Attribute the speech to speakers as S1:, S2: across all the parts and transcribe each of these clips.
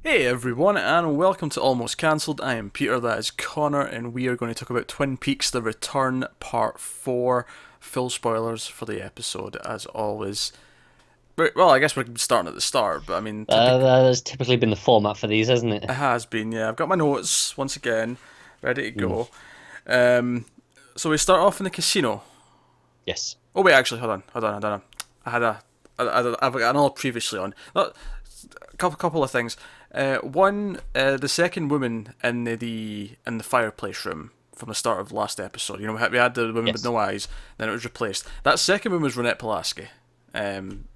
S1: Hey everyone, and welcome to Almost Cancelled. I am Peter, that is Connor, and we are going to talk about Twin Peaks The Return Part 4. Full spoilers for the episode, as always. Well, I guess we're starting at the start, but I mean,
S2: That's typically been the format for these, hasn't it?
S1: it has been, yeah. I've got my notes, once again, ready to
S2: Mm.
S1: go. Um, so we start off in the casino.
S2: Yes.
S1: Oh wait, actually, hold on. I had a, I've got another previously on. Couple of things. One, the second woman in the fireplace room from the start of the last episode. You know, we had the woman with
S2: Yes.
S1: no eyes, then it was replaced. That second woman was Ronette Pulaski.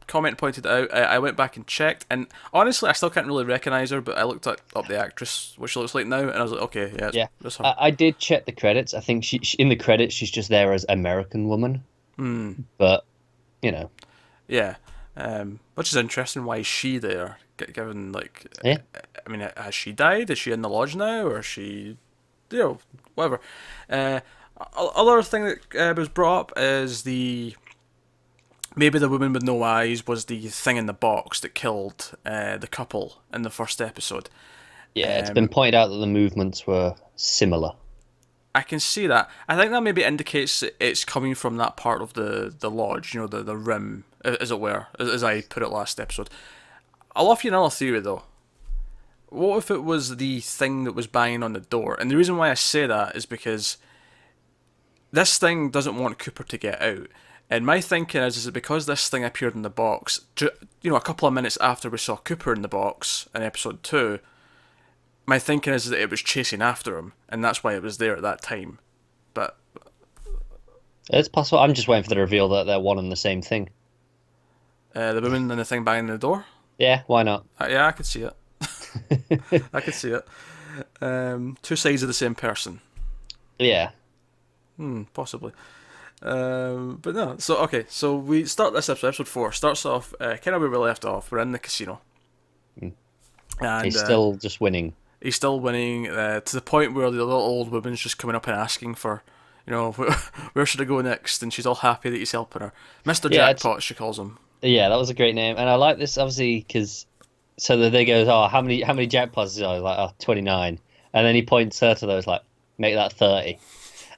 S1: Comment pointed it out. I went back and checked, and honestly, I still can't really recognize her. But I looked up the actress, what she looks like now, and I was like, okay, yeah,
S2: Yeah.
S1: it's her.
S2: I did check the credits. I think she in the credits she's just there as American woman, but you know,
S1: Yeah, which is interesting. Why is she there? Given
S2: yeah,
S1: I mean, has she died? Is she in the lodge now, or is she, whatever. Uh, Other thing that was brought up is maybe the woman with no eyes was the thing in the box that killed the couple in the first episode.
S2: yeah. It's been
S1: Um,
S2: pointed out that the movements were similar.
S1: I can see that. I think that maybe indicates that it's coming from that part of the lodge, the rim, as it were, as I put it last episode. I'll offer you another theory though. What if it was the thing that was banging on the door? And the reason why I say that is because this thing doesn't want Cooper to get out. And my thinking is that because this thing appeared in the box, a couple of minutes after we saw Cooper in the box in episode 2, my thinking is that it was chasing after him, and that's why it was there at that time. But
S2: It's possible. I'm just waiting for the reveal that they're one and the same thing.
S1: the woman and the thing banging the door,
S2: Yeah, why not?
S1: yeah, I could see it. I could see it. Two sides of the same person.
S2: Yeah.
S1: Possibly. But no, so okay, so we start this episode 4 starts off kind of where we left off. We're in the casino,
S2: Mm.
S1: and
S2: He's still just winning.
S1: he's still winning to the point where the little old woman's just coming up and asking for, where should I go next, and she's all happy that he's helping her. Mister
S2: Yeah, it's
S1: Jackpot, she calls him.
S2: yeah. That was a great name, and I like this obviously because so that they goes, oh, how many jackpots is there? Like, oh, 29, and then he points her to those like, make that 30.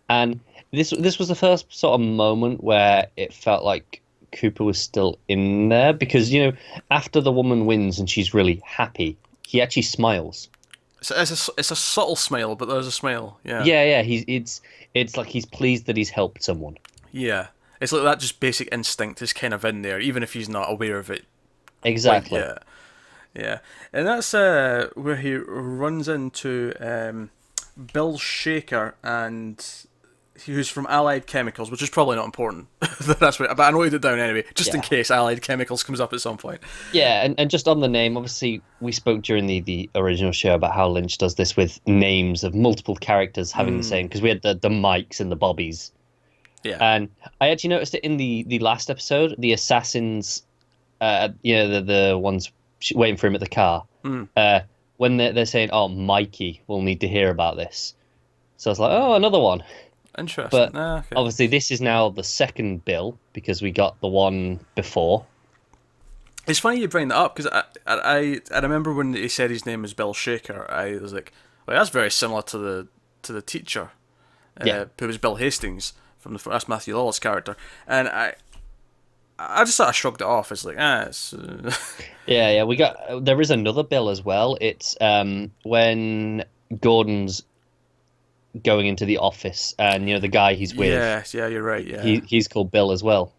S2: And this was the first sort of moment where it felt like Cooper was still in there because after the woman wins and she's really happy, he actually smiles.
S1: It's a subtle smile, but there's a smile. Yeah,
S2: Yeah, yeah. It's like he's pleased that he's helped someone.
S1: yeah. It's like that just basic instinct is kind of in there, even if he's not aware of it quite
S2: Exactly.
S1: yet. Yeah, and that's where he runs into Bill Shaker, and who's from Allied Chemicals, which is probably not important. That's what, but I noted it down anyway, just in
S2: Yeah.
S1: case Allied Chemicals comes up at some point.
S2: Yeah, and just on the name, obviously, we spoke during the original show about how Lynch does this with names of multiple characters having the same, because we had the Mikes and the Bobbies.
S1: Yeah,
S2: And I actually noticed it in the last episode, the assassins, the ones waiting for him at the car, when they're saying, "Oh, Mikey will need to hear about this." So I was like, "Oh, another one."
S1: interesting.
S2: But
S1: Okay.
S2: obviously, this is now the second bill because we got the one before.
S1: It's funny you bring that up because I remember when he said his name was Bill Shaker, I was like, well, that's very similar to the teacher,
S2: Yeah,
S1: who was Bill Hastings from that's Matthew Lawless character, and I just sort of shrugged it off. It's like, it's
S2: yeah, yeah. We got there is another bill as well. It's when Gordon's going into the office, and the guy he's with,
S1: yeah, you're right. Yeah,
S2: he's called Bill as well.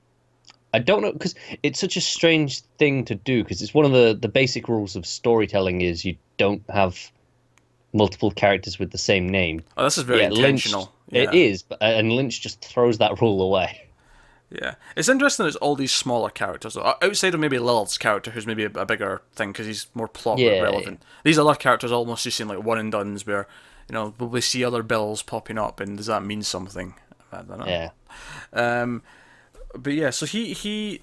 S2: I don't know because it's such a strange thing to do because it's one of the basic rules of storytelling is you don't have multiple characters with the same name.
S1: oh, this is very
S2: Yeah, Lynch.
S1: intentional.
S2: It
S1: Yeah,
S2: is, and Lynch just throws that rule away.
S1: yeah. It's interesting. There's all these smaller characters though. Outside of maybe Lilith's character, who's maybe a bigger thing because he's more plot
S2: Yeah, yeah.
S1: relevant. These other characters almost just seem like one and dones where we see other bills popping up, and does that mean something? I don't know.
S2: Yeah.
S1: But yeah, so him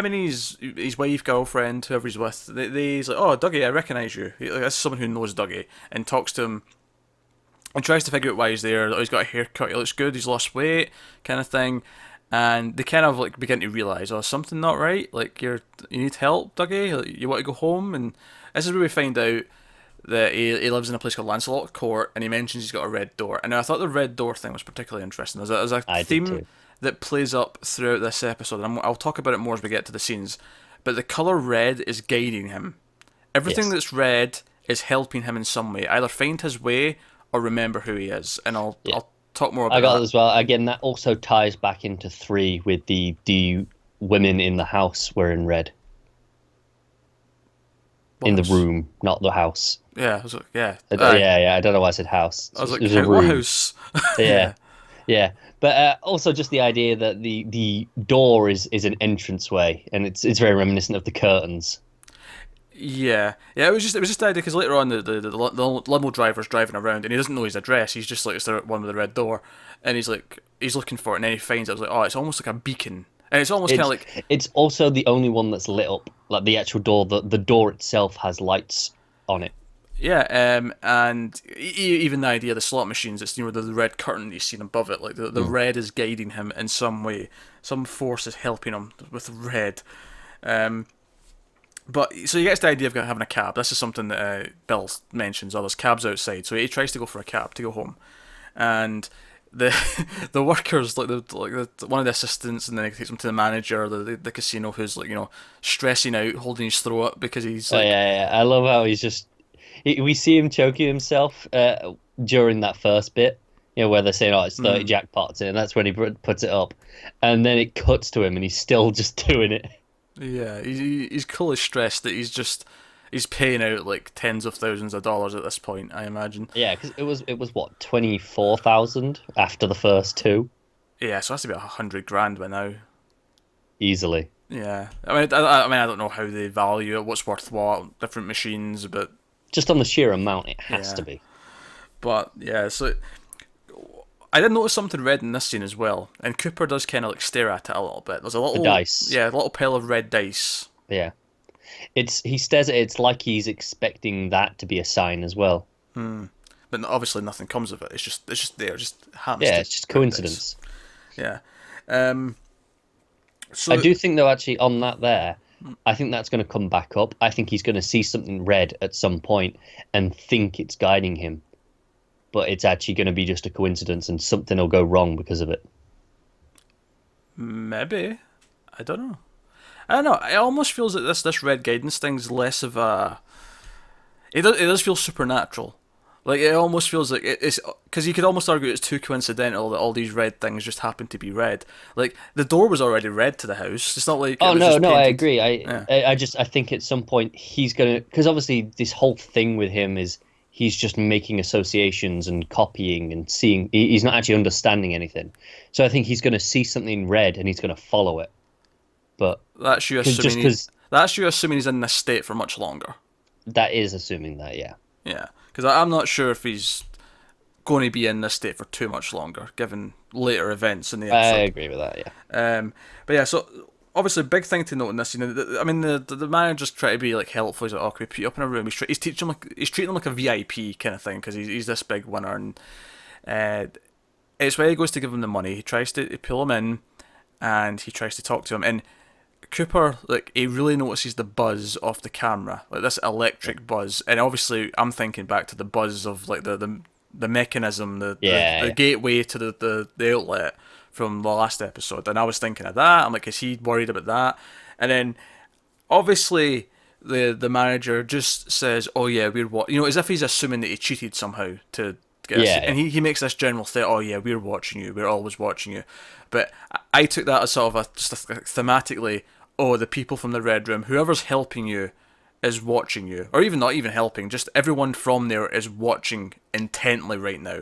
S1: and his wife, girlfriend, whoever he's with, he's like, oh, Dougie, I recognise you. This is someone who knows Dougie, and talks to him and tries to figure out why he's there. Oh, he's got a haircut, he looks good, he's lost weight, kind of thing. And they kind of like begin to realise, oh, something not right. Like you need help, Dougie. Like, you want to go home, and this is where we find out that he lives in a place called Lancelot Court, and he mentions he's got a red door. And I thought the red door thing was particularly interesting. There's a
S2: I did
S1: theme
S2: too.
S1: that plays up throughout this episode, and I'll talk about it more as we get to the scenes. But the color red is guiding him. Everything
S2: Yes.
S1: that's red is helping him in some way, either find his way or remember who he is. And
S2: Yeah.
S1: I'll talk more
S2: I
S1: about
S2: got
S1: that.
S2: that as well. Again, that also ties back into 3 with the women in the house were in red. In the
S1: What?
S2: room, not the house.
S1: Yeah, I was like, yeah.
S2: Yeah, yeah. I don't know why I said house.
S1: I was
S2: It
S1: like,
S2: was a
S1: what
S2: room.
S1: house?
S2: Yeah,
S1: Yeah.
S2: yeah. But also just the idea that the door is an entranceway, and it's very reminiscent of the curtains.
S1: Yeah, yeah. It was just the idea because later on the limo driver's driving around and he doesn't know his address. He's just like it's the one with the red door, and he's looking for it and then he finds it. I was like, oh, it's almost like a beacon, and it's almost kind of
S2: It's
S1: like
S2: it's also the only one that's lit up. Like the actual door, the door itself has lights on it.
S1: yeah. And even the idea of the slot machines, it's the red curtain you see above it, like the
S2: Mm.
S1: red is guiding him in some way. Some force is helping him with red. Um, But so he gets the idea of having a cab. This is something that Bill mentions. Oh, there's cabs outside, so he tries to go for a cab to go home, and the the workers one of the assistants, and then he takes him to the manager, the casino, who's stressing out, holding his throat up because he's
S2: Oh
S1: like,
S2: yeah, yeah. I love how he's just. We see him choking himself during that first bit. Where they're saying, "Oh, it's 30 jackpots," and that's when he puts it up, and then it cuts to him, and he's still just doing it.
S1: yeah, he's clearly stressed that he's paying out like tens of thousands of dollars at this point, I imagine.
S2: Yeah, because it was what 24,000 after the first 2
S1: Yeah, so it has to be 100 grand by now.
S2: easily.
S1: Yeah, I don't know how they value it, what's worth what, different machines, but
S2: Just on the sheer amount, it has
S1: yeah,
S2: to be.
S1: yeah. So I did notice something red in this scene as well, and Cooper does kind of like stare at it a little bit. There's a
S2: The
S1: little,
S2: dice.
S1: yeah, a little pile of red dice.
S2: Yeah, he stares at it. It's like he's expecting that to be a sign as well.
S1: But obviously nothing comes of it. It's just there, just happens
S2: Yeah,
S1: to
S2: it's just
S1: red dice.
S2: coincidence.
S1: Yeah. Um. So
S2: I do think though, actually, on that there, I think that's going to come back up. I think he's going to see something red at some point and think it's guiding him, but it's actually going to be just a coincidence, and something will go wrong because of it.
S1: maybe I don't know. I don't know. It almost feels like this red guidance thing's less of a. It does feel supernatural. Like it almost feels like it's because you could almost argue it's too coincidental that all these red things just happen to be red. Like the door was already red to the house. It's not like
S2: Oh
S1: it was
S2: no,
S1: just
S2: no, I
S1: painted.
S2: agree.
S1: Yeah.
S2: I think at some point he's gonna, because obviously this whole thing with him is he's just making associations and copying and seeing. He's not actually understanding anything. So I think he's gonna see something red and he's gonna follow it. But
S1: That's you
S2: just
S1: assuming.
S2: because
S1: That's you assuming he's in this state for much longer.
S2: that is assuming that, yeah.
S1: Yeah, because I'm not sure if he's going to be in this state for too much longer, given later events in the
S2: I
S1: episode.
S2: agree with that, yeah.
S1: But yeah, so obviously, big thing to note in this. I mean, the manager's trying to be like helpful. He's like, "Oh, can we put you up in a room?" He's teaching him like he's treating him like a VIP kind of thing because he's this big winner, and it's when he goes to give him the money. He tries to pull him in, and he tries to talk to him, and Cooper, like, he really notices the buzz off the camera, like this electric buzz, and obviously I'm thinking back to the buzz of like the mechanism,
S2: Yeah,
S1: the
S2: yeah.
S1: gateway to the outlet from the last episode, and I was thinking of that. I'm like, is he worried about that? And then obviously the manager just says, "Oh yeah, we're as if he's assuming that he cheated somehow to get us.
S2: Yeah,
S1: And
S2: yeah.
S1: he makes this general thing, "Oh yeah, we're watching you. We're always watching you." But I took that as sort of thematically, oh, the people from the Red Room, whoever's helping you is watching you, or even not even helping, just everyone from there is watching intently right now.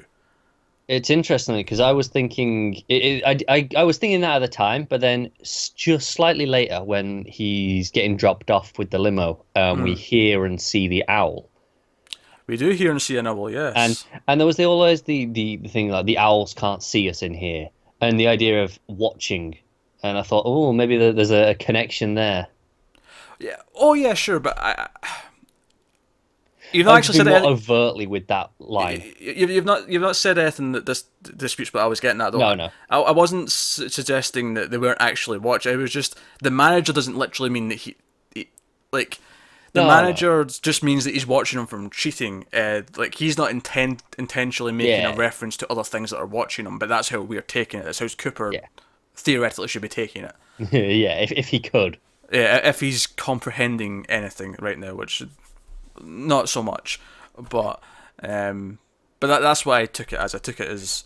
S2: It's interesting because I was thinking, I was thinking that at the time, but then just slightly later, when he's getting dropped off with the limo, we hear and see the owl,
S1: We do hear and see an owl,
S2: and
S1: yes.
S2: and there was always the thing like the owls can't see us in here, and the idea of watching, and I thought, oh, maybe there's a connection there.
S1: Yeah. Oh yeah, sure, but you've not
S2: I
S1: actually
S2: do
S1: said
S2: not
S1: it.
S2: overtly with that line.
S1: You've not said anything that this disputes what I was getting at though.
S2: No, no.
S1: I wasn't suggesting that they weren't actually watching. It was just the manager doesn't literally mean that he like The
S2: No, no.
S1: manager just means that he's watching him from cheating. Like he's not intentionally making a
S2: Yeah,
S1: reference to other things that are watching him, but that's how we're taking it. That's how Cooper
S2: yeah,
S1: theoretically should be taking it.
S2: yeah. If he could,
S1: Yeah, if he's comprehending anything right now, which not so much, but that's why I took it as. I took it as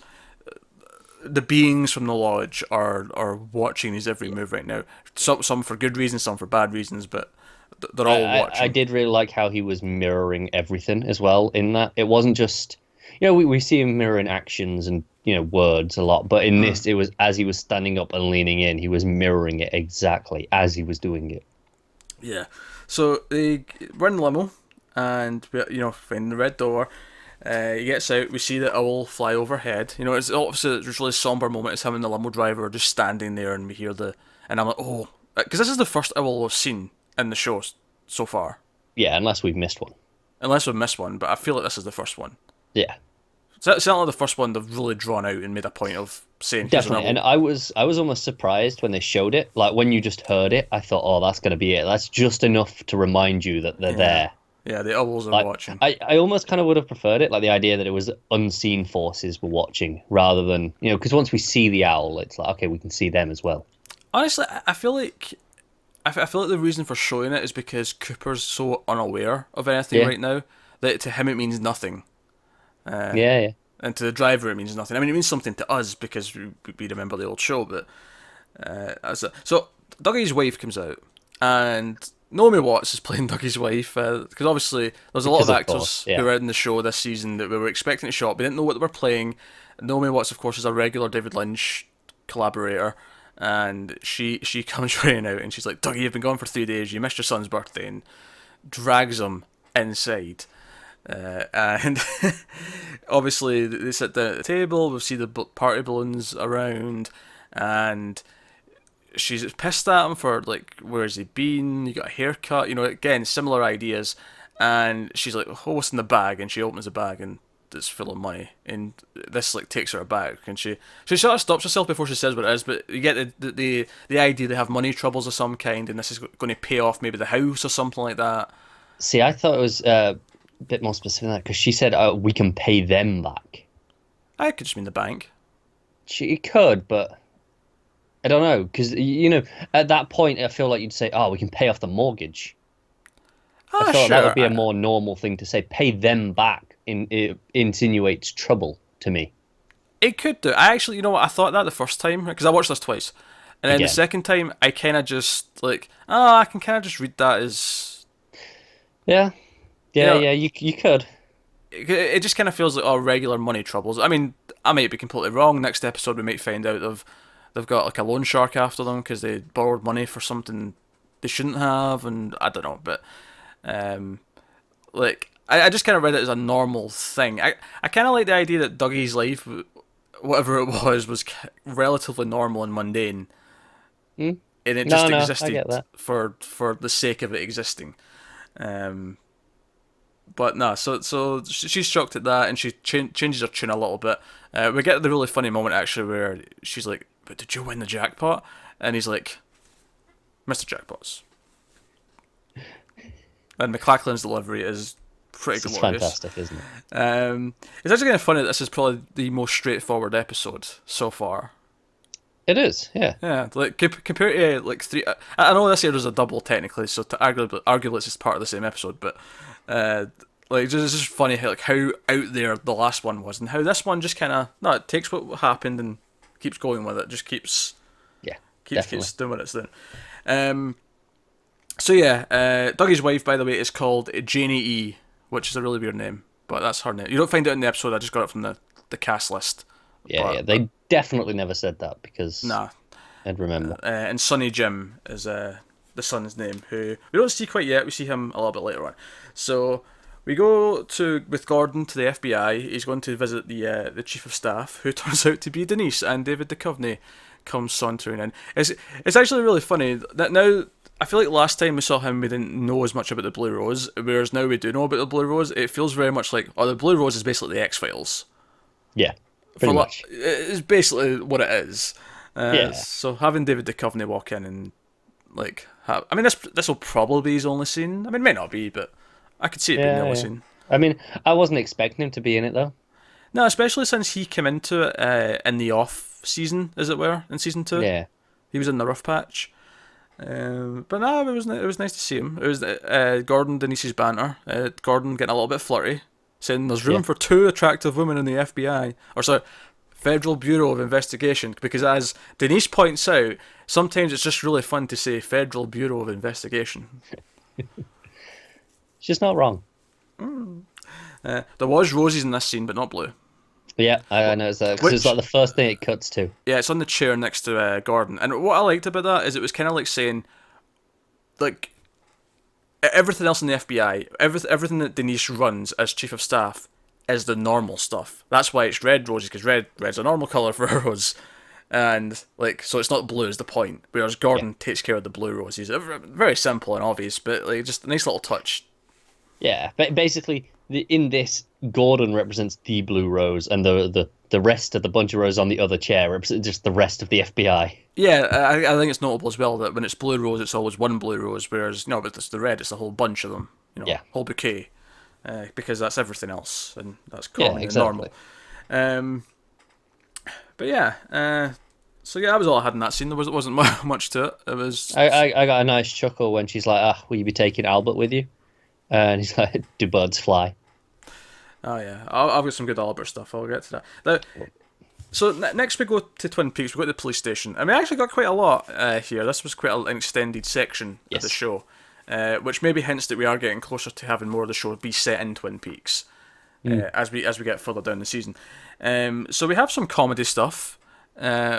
S1: the beings from the lodge are watching his every move right now. Some for good reasons, some for bad reasons, but they're
S2: I,
S1: all
S2: I
S1: watching.
S2: did really like how he was mirroring everything as well. In that, it wasn't just we see him mirroring actions and words a lot, but in this, it was as he was standing up and leaning in, he was mirroring it exactly as he was doing it.
S1: Yeah. So we're in the limo, and find the red door. He gets out. We see the owl fly overhead. It's obviously it's a really somber moment. It's him and the limo driver just standing there, and we hear and I'm like, oh, because this is the first owl we've seen in the show so far,
S2: Yeah, unless we've missed one.
S1: unless we've missed one. But I feel like this is the first one.
S2: Yeah,
S1: So it's certainly the first one they've really drawn out and made a point of saying here's an
S2: definitely. And
S1: owl.
S2: I was almost surprised when they showed it. Like when you just heard it, I thought, oh, that's gonna be it. That's just enough to remind you that they're
S1: Yeah.
S2: there.
S1: Yeah, the owls are
S2: Like
S1: watching.
S2: I almost kind of would have preferred it, like the idea that it was unseen forces were watching rather than because once we see the owl, it's like okay, we can see them as well.
S1: Honestly, I feel like I feel like the reason for showing it is because Cooper's so unaware of anything
S2: Yeah,
S1: right now that to him it means nothing,
S2: yeah, yeah.
S1: and to the driver it means nothing. I mean, it means something to us because we remember the old show, but so Dougie's wife comes out, and Naomi Watts is playing Dougie's wife because obviously there's a lot
S2: Because
S1: of
S2: of
S1: actors
S2: course, yeah.
S1: who were in the show this season that we were expecting to show up. We didn't know what they were playing. Naomi Watts, of course, is a regular David Lynch collaborator, and she comes running out and she's like, Dougie, you've been gone for 3 days. You missed your son's birthday, and drags him inside. And obviously they sit down at the table. We see the party balloons around, and she's pissed at him for like, where's he been? You got a haircut, again similar ideas. And she's like, oh, what's in the bag? And she opens the bag and it's full of money. And this like takes her aback, and she sort of stops herself before she says what it is. But you get the idea they have money troubles of some kind, and this is going to pay off maybe the house or something like that.
S2: See, I thought it was a bit more specific than that because she said we can pay them back.
S1: I could just mean the bank.
S2: She could, but I don't know because at that point I feel like you'd say, oh, we can pay off the mortgage. I
S1: Ah,
S2: thought that
S1: sure.
S2: would be a more normal thing to say. Pay them back it insinuates trouble to me.
S1: It could do. I actually, you know what? I thought that the first time because I watched this twice, and then the
S2: Again,
S1: second time I kind of just like, oh, I can kind of just read that as,
S2: yeah,
S1: you
S2: yeah,
S1: know,
S2: yeah. You could.
S1: it just kind of feels like regular money troubles. I mean, I might be completely wrong. Next episode, we might find out they've got like a loan shark after them because they borrowed money for something they shouldn't have, and I don't know, but um, like I just kind of read it as a normal thing. I kind of like the idea that Dougie's life, whatever it was relatively normal and mundane,
S2: Hmm?
S1: and it
S2: No,
S1: just
S2: no, I
S1: existed
S2: get that.
S1: for the sake of it existing. Um, but no, so she's shocked at that, and she changes her tune a little bit. We get the really funny moment actually where she's like, "But did you win the jackpot?" And he's like, "Mr. Jackpots." And McLachlan's delivery is pretty
S2: It's
S1: glorious.
S2: fantastic, isn't it?
S1: It's actually kind of funny that this is probably the most straightforward episode so far.
S2: It is, yeah.
S1: Yeah, like compared to like three. I know this here was a double technically, so to arguably it's just part of the same episode, but like it's just funny how out there the last one was, and how this one just kind of no, it takes what happened and keeps going with it. Just keeps
S2: Yeah,
S1: keeps
S2: definitely.
S1: keeps doing what it's doing. So yeah, Dougie's wife, by the way, is called Janie E, which is a really weird name, but that's her name. You don't find it in the episode. I just got it from the cast list.
S2: Yeah,
S1: But
S2: yeah. They definitely never said that because
S1: nah,
S2: I'd remember.
S1: and Sonny Jim is the son's name, who we don't see quite yet. We see him a little bit later on. So we go with Gordon to the FBI. He's going to visit the chief of staff, who turns out to be Denise, and David Duchovny comes sauntering in. It's actually really funny that now. I feel like last time we saw him, we didn't know as much about the Blue Rose, whereas now we do know about the Blue Rose. It feels very much like, the Blue Rose is basically the X-Files.
S2: Yeah, pretty much.
S1: It's basically what it is.
S2: Yeah.
S1: So having David Duchovny walk in and like I mean, this will probably be his only scene. I mean, it may not be, but I could see it being the
S2: Yeah,
S1: only
S2: yeah.
S1: scene.
S2: I mean, I wasn't expecting him to be in it though.
S1: No, especially since he came into it in the off season, as it were, in season 2.
S2: Yeah,
S1: He was in the rough patch. But no, it was nice to see him. It was Gordon Denise's banter. Gordon getting a little bit flirty, saying there's room
S2: yeah.
S1: for 2 attractive women in the FBI, or sorry, Federal Bureau of Investigation. Because as Denise points out, sometimes it's just really fun to say Federal Bureau of Investigation.
S2: She's not wrong.
S1: There was roses in this scene, but not blue.
S2: Yeah, I noticed that because it's
S1: Which
S2: like the first thing it cuts to.
S1: Yeah, it's on the chair next to Gordon. And what I liked about that is it was kind of like saying, like, everything else in the FBI, everything that Denise runs as chief of staff is the normal stuff. That's why it's red roses, because red's a normal color for a rose. And, like, so it's not blue is the point. Whereas Gordon
S2: Yeah,
S1: takes care of the blue roses. Very simple and obvious, but, like, just a nice little touch.
S2: yeah. But basically, in this, Gordon represents the blue rose, and the rest of the bunch of roses on the other chair represent just the rest of the FBI.
S1: Yeah, I think it's notable as well that when it's blue rose, it's always one blue rose, whereas, no, but it's the red, it's a whole bunch of them.
S2: Yeah,
S1: Whole bouquet. Because that's everything else, and that's
S2: yeah,
S1: common and
S2: exactly.
S1: normal. But yeah, so yeah, that was all I had in that scene. There wasn't much to it. It was,
S2: I got a nice chuckle when she's like, "Ah, will you be taking Albert with you?" And he's like, "Do birds fly?"
S1: oh yeah, I've got some good Albert stuff. I'll get to that. So next we go to Twin Peaks. We go to the police station, and we actually got quite a lot here. This was quite an extended section of the
S2: Yes.
S1: show, which maybe hints that we are getting closer to having more of the show be set in Twin Peaks as we get further down the season. So we have some comedy stuff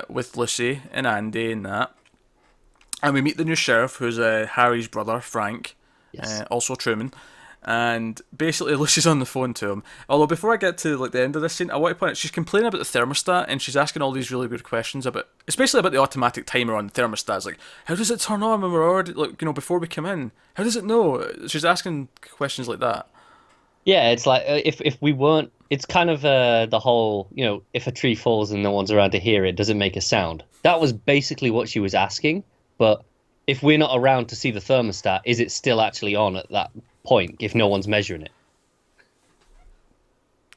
S1: with Lucy and Andy and that, and we meet the new sheriff, who's Harry's brother Frank,
S2: Yes.
S1: also Truman. And basically, Lucy's on the phone to him. Although before I get to like the end of this scene, I want to point out she's complaining about the thermostat, and she's asking all these really weird questions about. It's basically about the automatic timer on the thermostat. It's like, how does it turn on when we're already before we come in? How does it know? She's asking questions like that.
S2: Yeah, it's like if we weren't, it's kind of the whole, if a tree falls and no one's around to hear it, does it make a sound? That was basically what she was asking. But if we're not around to see the thermostat, is it still actually on at that point if no one's measuring it?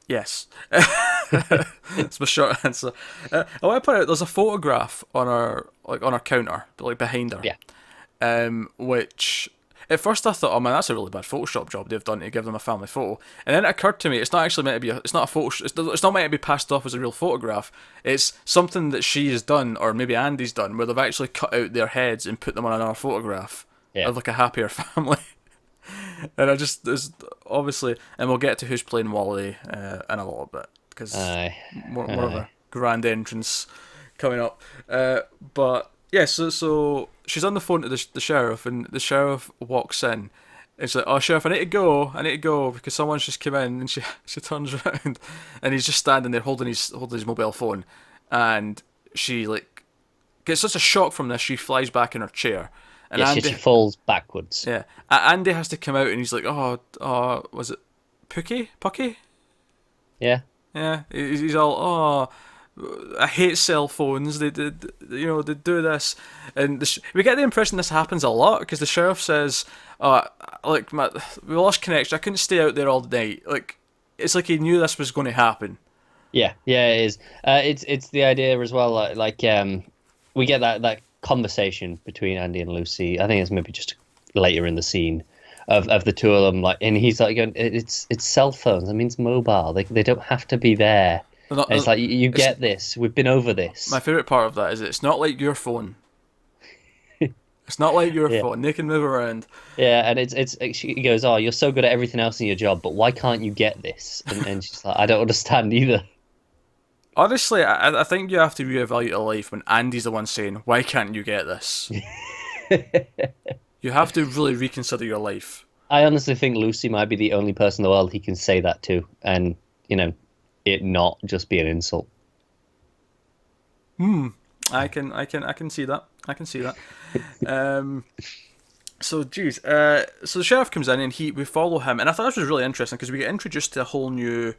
S1: Yes, that's my short answer. I want to point out there's a photograph on our counter, like behind her.
S2: Yeah.
S1: Which at first I thought, oh man, that's a really bad Photoshop job they've done to give them a family photo. And then it occurred to me, it's not actually meant to be. It's not a photo. It's not meant to be passed off as a real photograph. It's something that she has done, or maybe Andy's done, where they've actually cut out their heads and put them on another photograph
S2: Yeah.
S1: of like a happier family. And there's obviously, and we'll get to who's playing Wally in a little bit because
S2: Aye.
S1: more of a grand entrance coming up. But yeah, so she's on the phone to the sheriff, and the sheriff walks in. It's like, oh sheriff, I need to go because someone's just come in, and she turns around, and he's just standing there holding his mobile phone, and she like gets such a shock from this, she flies back in her chair. And
S2: Yeah,
S1: Andy,
S2: she falls backwards.
S1: yeah, Andy has to come out, and he's like, oh, was it Pucky?
S2: Yeah.
S1: Yeah, he's all, I hate cell phones. They did, they do this, and we get the impression this happens a lot because the sheriff says, like we lost connection. I couldn't stay out there all night. Like it's like he knew this was going to happen.
S2: Yeah, yeah, it is. It's the idea as well. We get that conversation between Andy and Lucy. I think it's maybe just later in the scene of the two of them. Like, and he's like, going, "It's cell phones. That means mobile. They don't have to be there."
S1: Not,
S2: And it's like you get this. We've been over this.
S1: my favorite part of that is it's not like your phone. It's not like your
S2: Yeah.
S1: phone. They can move around.
S2: Yeah, and she goes, "Oh, you're so good at everything else in your job, but why can't you get this?" And she's like, "I don't understand either."
S1: Honestly, I think you have to reevaluate your life when Andy's the one saying, "Why can't you get this?" You have to really reconsider your life.
S2: I honestly think Lucy might be the only person in the world he can say that to, and it not just be an insult.
S1: I can see that. I can see that. So, geez. So the sheriff comes in and we follow him, and I thought this was really interesting because we get introduced to a whole new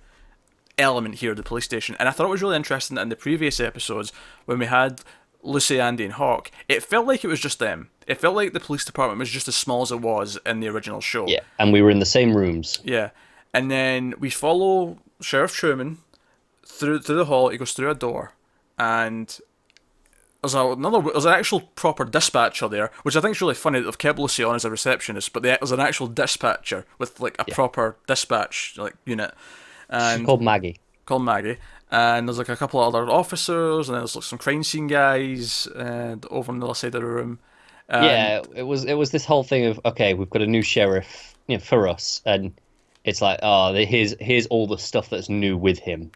S1: element here at the police station, and I thought it was really interesting that in the previous episodes when we had Lucy, Andy, and Hawk, it felt like it was just them. It felt like the police department was just as small as it was in the original show.
S2: Yeah, and we were in the same rooms.
S1: Yeah. And then we follow Sheriff Truman through the hall. He goes through a door, and there's an actual proper dispatcher there, which I think is really funny that they've kept Lucy on as a receptionist, but there's an actual dispatcher with like a proper dispatch like unit,
S2: She's
S1: and
S2: called Maggie.
S1: called Maggie. And there's like a couple of other officers, and then there's like some crime scene guys over on the other side of the room.
S2: Yeah, it was this whole thing of, okay, we've got a new sheriff, for us, and it's like, oh, here's all the stuff that's new with him.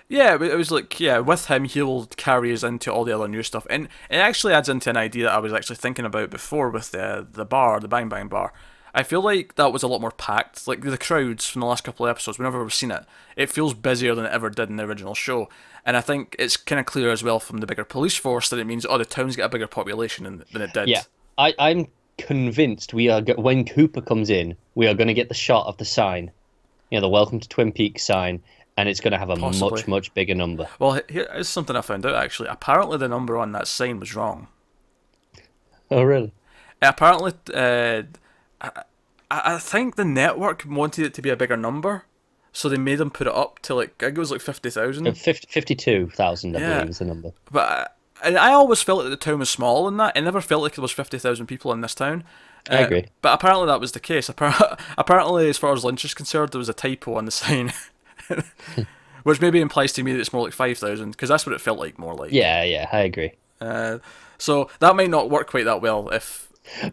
S1: Yeah, it was like, yeah, with him, he'll carry us into all the other new stuff. And it actually adds into an idea that I was actually thinking about before with the bar, the Bang Bang Bar. I feel like that was a lot more packed. Like, the crowds from the last couple of episodes, whenever we've seen it, it feels busier than it ever did in the original show. And I think it's kind of clear as well from the bigger police force that it means, the town's got a bigger population than it did.
S2: Yeah, I'm convinced when Cooper comes in, we are going to get the shot of the sign, the Welcome to Twin Peaks sign, and it's going to have a
S1: Possibly.
S2: much bigger number.
S1: Well, here's something I found out, actually. Apparently the number on that sign was wrong.
S2: Oh, really?
S1: Apparently, I think the network wanted it to be a bigger number, so they made them put it up to, like, I think it was like 50,000.
S2: 52,000, I believe, is the number.
S1: But I always felt that the town was smaller than that. It never felt like there was 50,000 people in this town.
S2: I agree.
S1: But apparently that was the case. Apparently, as far as Lynch is concerned, there was a typo on the sign. Which maybe implies to me that it's more like 5,000, because that's what it felt like more like.
S2: Yeah, I agree.
S1: So that might not work quite that well if...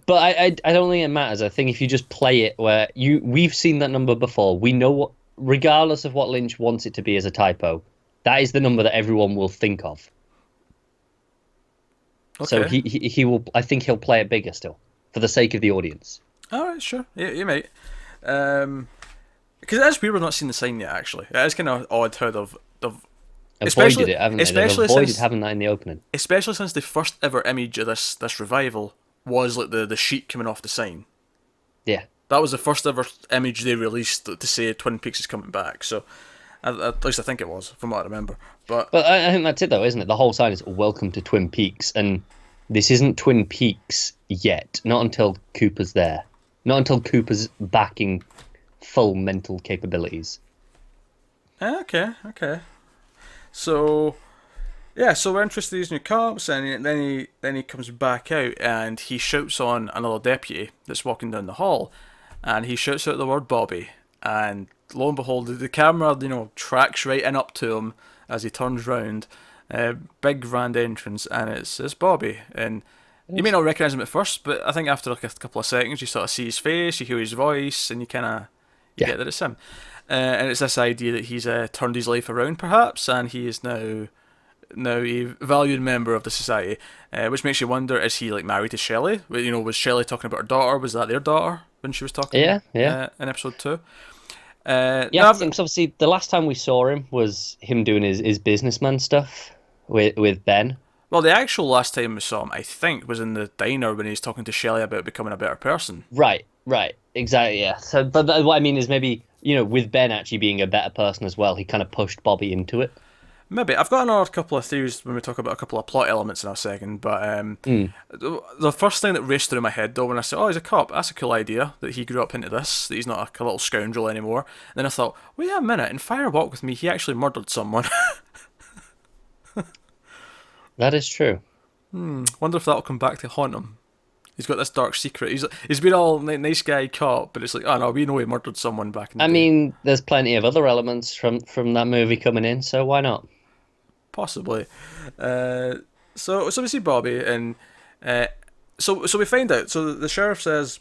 S2: But I don't think it matters. I think if you just play it where we've seen that number before, we know what, regardless of what Lynch wants it to be as a typo, that is the number that everyone will think of. Okay. So he will. I think he'll play it bigger still, for the sake of the audience.
S1: All right, sure. Yeah, you might. Because it is weird we're not seeing the sign yet. Actually, it is kind of odd how they've
S2: avoided it, haven't they? They've avoided having that in the opening.
S1: Especially since the first ever image of this revival was like the sheet coming off the sign.
S2: Yeah.
S1: That was the first ever image they released to say Twin Peaks is coming back. So, at least I think it was, from what I remember. But
S2: I think that's it, though, isn't it? The whole sign is "Welcome to Twin Peaks," and this isn't Twin Peaks yet. Not until Cooper's there. Not until Cooper's backing full mental capabilities.
S1: Okay. So, yeah, so we're introduced to these new cops, and then he comes back out, and he shouts on another deputy that's walking down the hall, and he shouts out the word Bobby, and lo and behold, the camera, tracks right in up to him as he turns round. Big grand entrance, and it's Bobby, and you may not recognise him at first, but I think after like a couple of seconds, you sort of see his face, you hear his voice, and you get that it's him. And it's this idea that he's turned his life around, perhaps, and he is now a valued member of the society, which makes you wonder: is he like married to Shelley? Was Shelley talking about her daughter? Was that their daughter when she was talking?
S2: Yeah.
S1: In episode 2.
S2: I think so. Obviously, the last time we saw him was him doing his businessman stuff with Ben.
S1: Well, the actual last time we saw him, I think, was in the diner when he was talking to Shelley about becoming a better person.
S2: Right, exactly. Yeah. So, but what I mean is maybe with Ben actually being a better person as well, he kind of pushed Bobby into it.
S1: Maybe. I've got another couple of theories when we talk about a couple of plot elements in a second, but the first thing that raced through my head, though, when I said, he's a cop, that's a cool idea, that he grew up into this, that he's not a little scoundrel anymore. And then I thought, wait a minute, in Fire Walk With Me, he actually murdered someone.
S2: That is true.
S1: Wonder if that'll come back to haunt him. He's got this dark secret. He's been all nice guy cop, but it's like, oh no, we know he murdered someone back in the day.
S2: I mean, there's plenty of other elements from that movie coming in, so why not?
S1: Possibly. So we see Bobby, and so we find out. So the sheriff says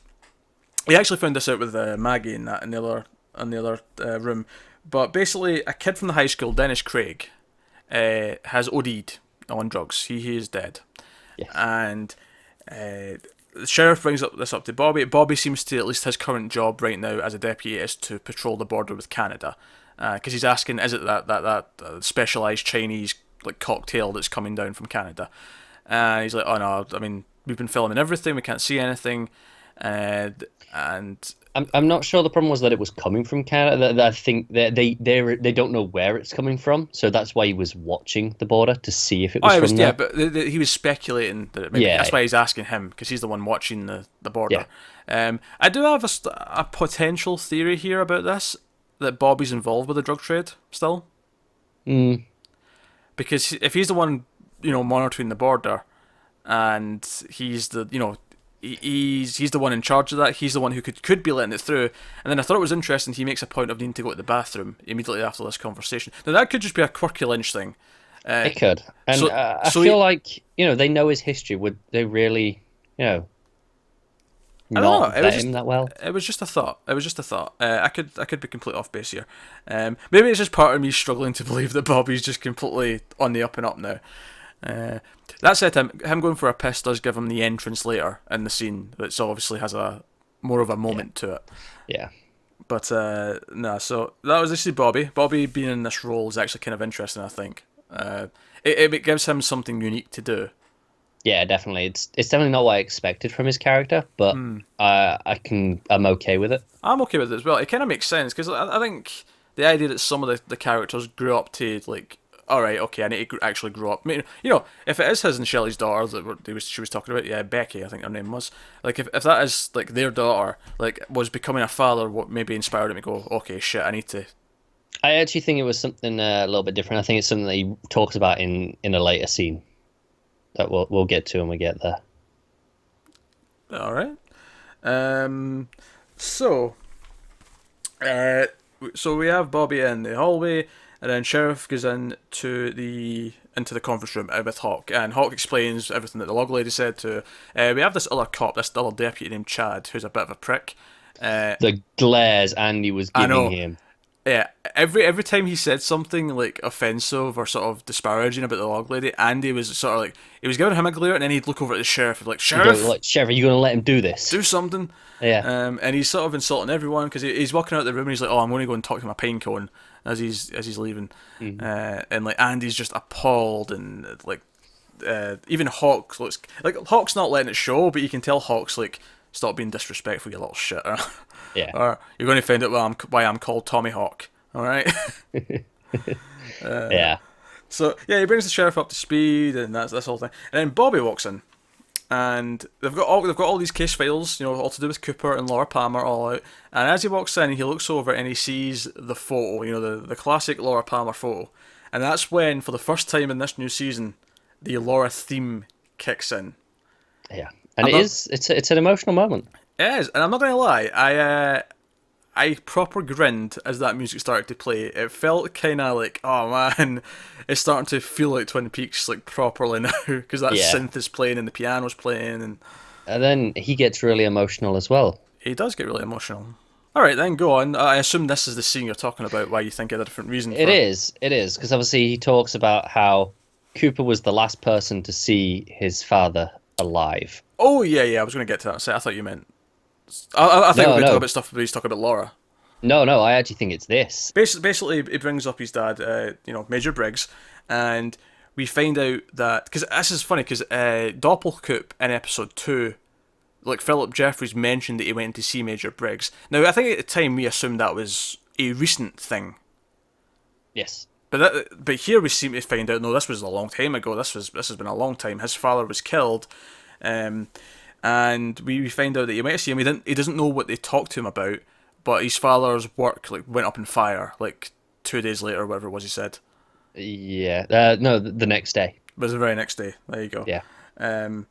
S1: he actually found this out with Maggie in the other room. But basically, a kid from the high school, Dennis Craig, has OD'd on drugs. He is dead.
S2: Yes.
S1: And the sheriff brings this up to Bobby. Bobby seems to, at least his current job right now as a deputy, is to patrol the border with Canada. Because he's asking, is it that specialised Chinese like cocktail that's coming down from Canada? And he's like, oh no, I mean, we've been filming everything, we can't see anything. And
S2: I'm not sure the problem was that it was coming from Canada. That I think that they don't know where it's coming from, so that's why he was watching the border to see if it was
S1: oh, it
S2: from
S1: was yeah,
S2: there.
S1: but he was speculating that it maybe
S2: Yeah,
S1: that's why he's asking him because he's the one watching the border.
S2: yeah.
S1: I do have a potential theory here about this that Bobby's involved with the drug trade still
S2: Mm,
S1: because if he's the one monitoring the border and he's the he's the one in charge of that. He's the one who could be letting it through. And then I thought it was interesting. He makes a point of needing to go to the bathroom immediately after this conversation. Now that could just be a quirky Lynch thing. Uh,
S2: it could, and
S1: so
S2: I
S1: so
S2: feel
S1: he,
S2: like they know his history. Would they really,
S1: I don't know.
S2: not vet him that well?
S1: It was just a thought. It was just a thought. I could be completely off base here. Maybe it's just part of me struggling to believe that Bobby's just completely on the up and up now. That said, him going for a piss does give him the entrance later in the scene that so obviously has a more of a moment to it.
S2: Yeah,
S1: But no, so that was actually Bobby. Bobby being in this role is actually kind of interesting. I think it gives him something unique to do.
S2: yeah, definitely. It's definitely not what I expected from his character, but I'm okay with it.
S1: I'm okay with it as well. It kind of makes sense because I think the idea that some of the characters grew up to like, all right, okay, I need to actually grow up. I mean, if it is his and Shelley's daughter that she was talking about, yeah, Becky, I think her name was. Like, if that is like their daughter, like was becoming a father, what maybe inspired him to go, okay, shit, I need to.
S2: I actually think it was something a little bit different. I think it's something that he talks about in a later scene that we'll get to when we get there.
S1: All right. So, uh, so we have Bobby in the hallway, and then Sheriff goes into the conference room with Hawk, and Hawk explains everything that the log lady said to. We have this other cop, this other deputy named Chad, who's a bit of a prick.
S2: The glares Andy was
S1: I
S2: giving
S1: know.
S2: him.
S1: Yeah, every time he said something like offensive or sort of disparaging about the log lady, Andy was sort of like he was giving him a glare, and then he'd look over at the sheriff and be like, "Sheriff,
S2: Like, Sheriff, are you going to let him do this?
S1: do something."
S2: Yeah.
S1: And he's sort of insulting everyone because he's walking out the room and he's like, "Oh, I'm going to go and talk to my pine cone," as he's leaving, and like Andy's just appalled and like even Hawk looks like Hawk's not letting it show, but you can tell Hawk's like, "Stop being disrespectful, you little shit,"
S2: Yeah.
S1: or you're going to find out why I'm called Tommy Hawk. All right.
S2: Yeah.
S1: So yeah, he brings the sheriff up to speed, and that's this whole thing. And then Bobby walks in, and they've got all these case files, all to do with Cooper and Laura Palmer all out. And as he walks in, he looks over and he sees the photo, the classic Laura Palmer photo, and that's when, for the first time in this new season, the Laura theme kicks in.
S2: Yeah. And it's an emotional moment.
S1: It is, and I'm not going to lie, I proper grinned as that music started to play. It felt kind of like, oh man, it's starting to feel like Twin Peaks like properly now because that synth is playing and the piano's playing, and
S2: then he gets really emotional as well.
S1: he does get really emotional. All right, then go on. I assume this is the scene you're talking about. Why you think it had a different reason?
S2: It is because obviously he talks about how Cooper was the last person to see his father alive.
S1: Oh yeah. I was going to get to that. I thought you meant. I think we're going to talk about stuff, but he's talking about Laura.
S2: No, I actually think it's this.
S1: Basically, he brings up his dad, Major Briggs, and we find out that because this is funny because Doppelkoop in episode 2, like Philip Jeffries mentioned that he went to see Major Briggs. Now I think at the time we assumed that was a recent thing.
S2: Yes.
S1: But here we seem to find out no, this was a long time ago. This has been a long time. His father was killed, and we find out that he went to see him. He doesn't know what they talked to him about. But his father's work like went up in fire like 2 days later, whatever it was he said.
S2: Yeah. No, the next day.
S1: It was the very next day. There you go.
S2: Yeah.
S1: And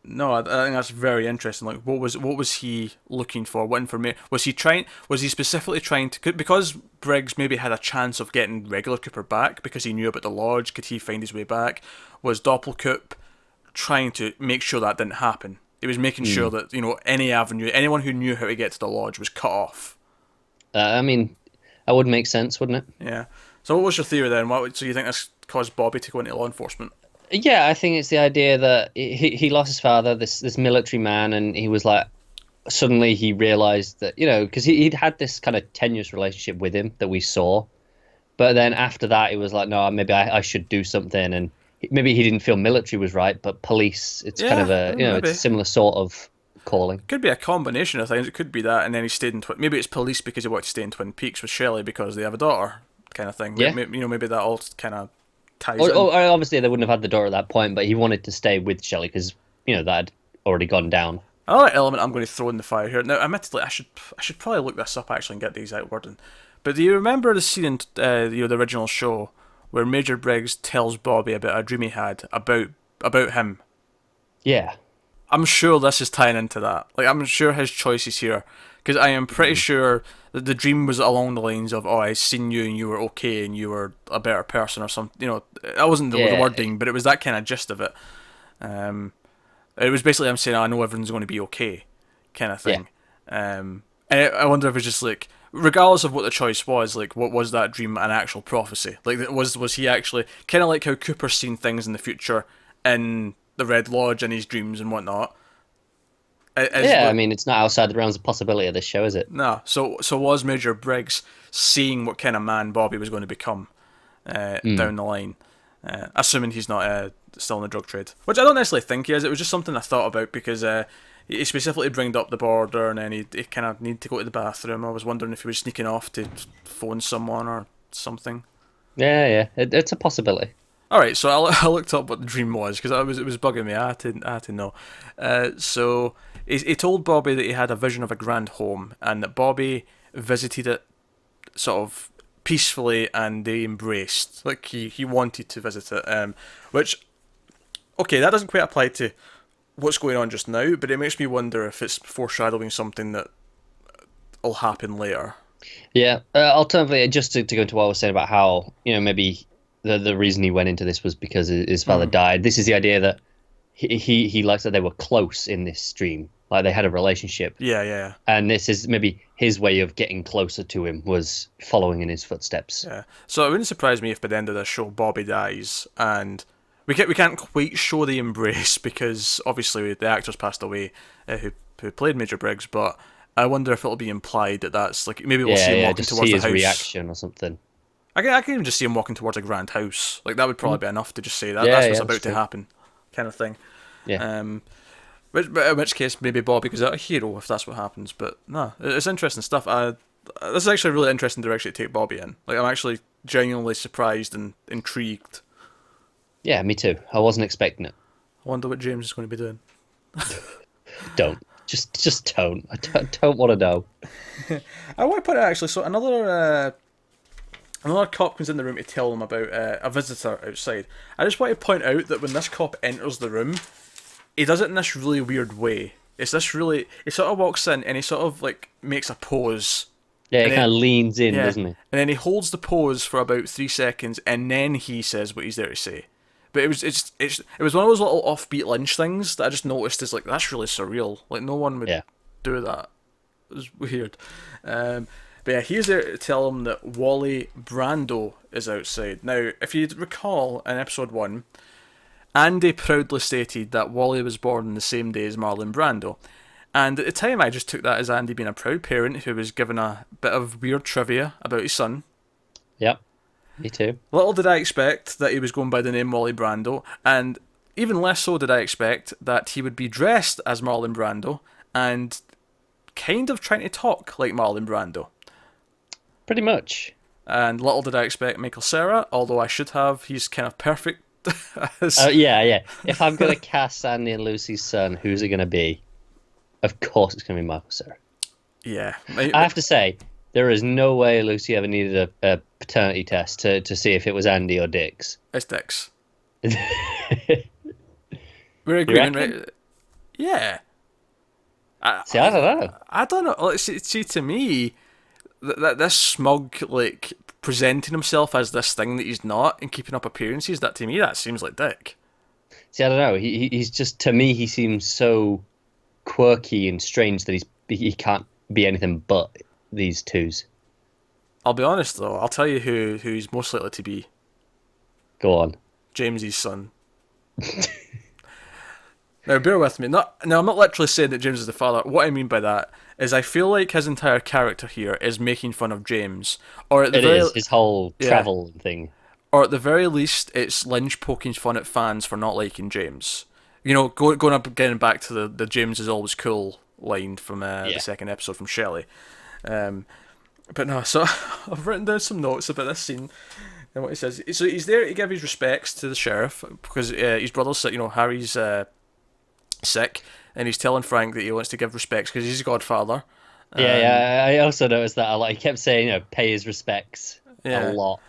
S1: no, I think that's very interesting. Like, what was he looking for? What information was he trying? Was he specifically trying to? Because Briggs maybe had a chance of getting regular Cooper back because he knew about the lodge. Could he find his way back? Was Doppelkoop trying to make sure that didn't happen? He was making sure that any avenue, anyone who knew how to get to the lodge was cut off.
S2: I mean, that would make sense, wouldn't it?
S1: Yeah. So what was your theory then? So you think this caused Bobby to go into law enforcement?
S2: Yeah, I think it's the idea that he lost his father, this military man, and he was like, suddenly he realised that, because he'd had this kind of tenuous relationship with him that we saw. But then after that, he was like, no, maybe I should do something. And maybe he didn't feel military was right, but police. It's kind of
S1: Yeah,
S2: a it's a
S1: maybe.
S2: similar sort of calling.
S1: Could be a combination of things. It could be that, and then he stayed in. Maybe it's police because he wanted to stay in Twin Peaks with Shelley because they have a daughter, kind of thing.
S2: Yeah.
S1: Maybe that all kind of ties in.
S2: Or obviously they wouldn't have had the daughter at that point, but he wanted to stay with Shelley because that had already gone down.
S1: Another element I'm going to throw in the fire here. Now, admittedly, I should probably look this up actually and get the exact wording. But do you remember the scene in the original show where Major Briggs tells Bobby about a dream he had about him?
S2: Yeah.
S1: I'm sure this is tying into that. Like, I'm sure his choice is here. Because I am pretty sure that the dream was along the lines of, oh, I seen you and you were okay and you were a better person or something. That wasn't the
S2: Yeah.
S1: wording, but it was that kind of gist of it. It was basically him saying, oh, I know everyone's going to be okay, kind of
S2: Yeah.
S1: thing. And I wonder if it's just like, regardless of what the choice was, like, what was that dream an actual prophecy? Like, was he actually, kind of like how Cooper's seen things in the future in the Red Lodge and his dreams and whatnot.
S2: Yeah, I mean, it's not outside the realms of possibility of this show, is it?
S1: No, so was Major Briggs seeing what kind of man Bobby was going to become down the line, assuming he's not still in the drug trade, which I don't necessarily think he is. It was just something I thought about because he specifically bringed up the border and then he kind of needed to go to the bathroom. I was wondering if he was sneaking off to phone someone or something.
S2: Yeah, yeah, it's a possibility.
S1: All right, so I looked up what the dream was because it was bugging me. I had to know. So he told Bobby that he had a vision of a grand home and that Bobby visited it sort of peacefully and they embraced. Like he wanted to visit it. Which, okay, that doesn't quite apply to what's going on just now, but it makes me wonder if it's foreshadowing something that will happen later.
S2: Yeah. Alternatively, just to go into what I was saying about how maybe the reason he went into this was because his father died. This is the idea that he likes that they were close in this dream, like they had a relationship.
S1: Yeah, yeah,
S2: And this is maybe his way of getting closer to him was following in his footsteps.
S1: yeah. So it wouldn't surprise me if by the end of this show Bobby dies and we can't quite show the embrace because obviously the actor's passed away who played Major Briggs, but I wonder if it'll be implied that that's like maybe we'll
S2: Yeah,
S1: see him
S2: yeah,
S1: walking
S2: just
S1: towards
S2: see
S1: the
S2: his
S1: house.
S2: reaction or something.
S1: I can even just see him walking towards a grand house. Like that would probably be enough to just say that
S2: Yeah,
S1: that's
S2: yeah,
S1: what's
S2: that's
S1: about to
S2: true.
S1: happen, kind of thing.
S2: Yeah.
S1: But in which case maybe Bobby goes out a hero if that's what happens. But no, it's interesting stuff. This is actually a really interesting direction to take Bobby in. Like I'm actually genuinely surprised and intrigued.
S2: Yeah, me too. I wasn't expecting it.
S1: I wonder what James is going to be doing.
S2: Don't. Just don't. I don't want to know.
S1: I want to put it actually. So another cop comes in the room to tell them about a visitor outside. I just want to point out that when this cop enters the room, he does it in this really weird way. It's this really. He sort of walks in and he sort of like makes a pose.
S2: Yeah,
S1: And
S2: he
S1: then-
S2: kind of leans in,
S1: Yeah.
S2: doesn't he?
S1: And then he holds the pose for about 3 seconds, and then he says what he's there to say. But it was one of those little offbeat Lynch things that I just noticed is like that's really surreal. Like no one would
S2: Yeah.
S1: do that. It was weird. But yeah, he's there to tell him that Wally Brando is outside. Now, if you recall in episode 1, Andy proudly stated that Wally was born on the same day as Marlon Brando. And at the time, I just took that as Andy being a proud parent who was given a bit of weird trivia about his son.
S2: Yep. Me too.
S1: Little did I expect that he was going by the name Wally Brando, and even less so did I expect that he would be dressed as Marlon Brando and kind of trying to talk like Marlon Brando.
S2: Pretty much.
S1: And little did I expect Michael Cera, although I should have. He's kind of perfect. as,
S2: Yeah, yeah. If I'm gonna cast Sandy and Lucy's son, who's it gonna be? Of course, it's gonna be Michael Cera.
S1: yeah.
S2: I have to say, there is no way Lucy ever needed a paternity test to see if it was Andy or Dix.
S1: It's Dix.
S2: You
S1: We're agreeing,
S2: reckon?
S1: right? Yeah.
S2: See, I don't know.
S1: I don't know. Like, see to me, that this smug, like, presenting himself as this thing that he's not and keeping up appearances, that to me, that seems like Dick.
S2: See, I don't know. He's just, to me, he seems so quirky and strange that he can't be anything but these twos.
S1: I'll be honest, though. I'll tell you who he's most likely to be.
S2: Go on.
S1: James's son. Now, bear with me. Now, I'm not literally saying that James is the father. What I mean by that is I feel like his entire character here is making fun of James. Or at the
S2: It
S1: very
S2: is his whole
S1: Yeah.
S2: travel thing.
S1: or at the very least, it's Lynch poking fun at fans for not liking James. You know, going up, getting back to the James is always cool line from the second episode from Shelley. But no, so I've written down some notes about this scene and what he says. So he's there to give his respects to the sheriff because his brother's sick. You know, Harry's sick, and he's telling Frank that he wants to give respects because he's his godfather.
S2: Yeah. I also noticed that a lot. He kept saying, pay his respects a lot.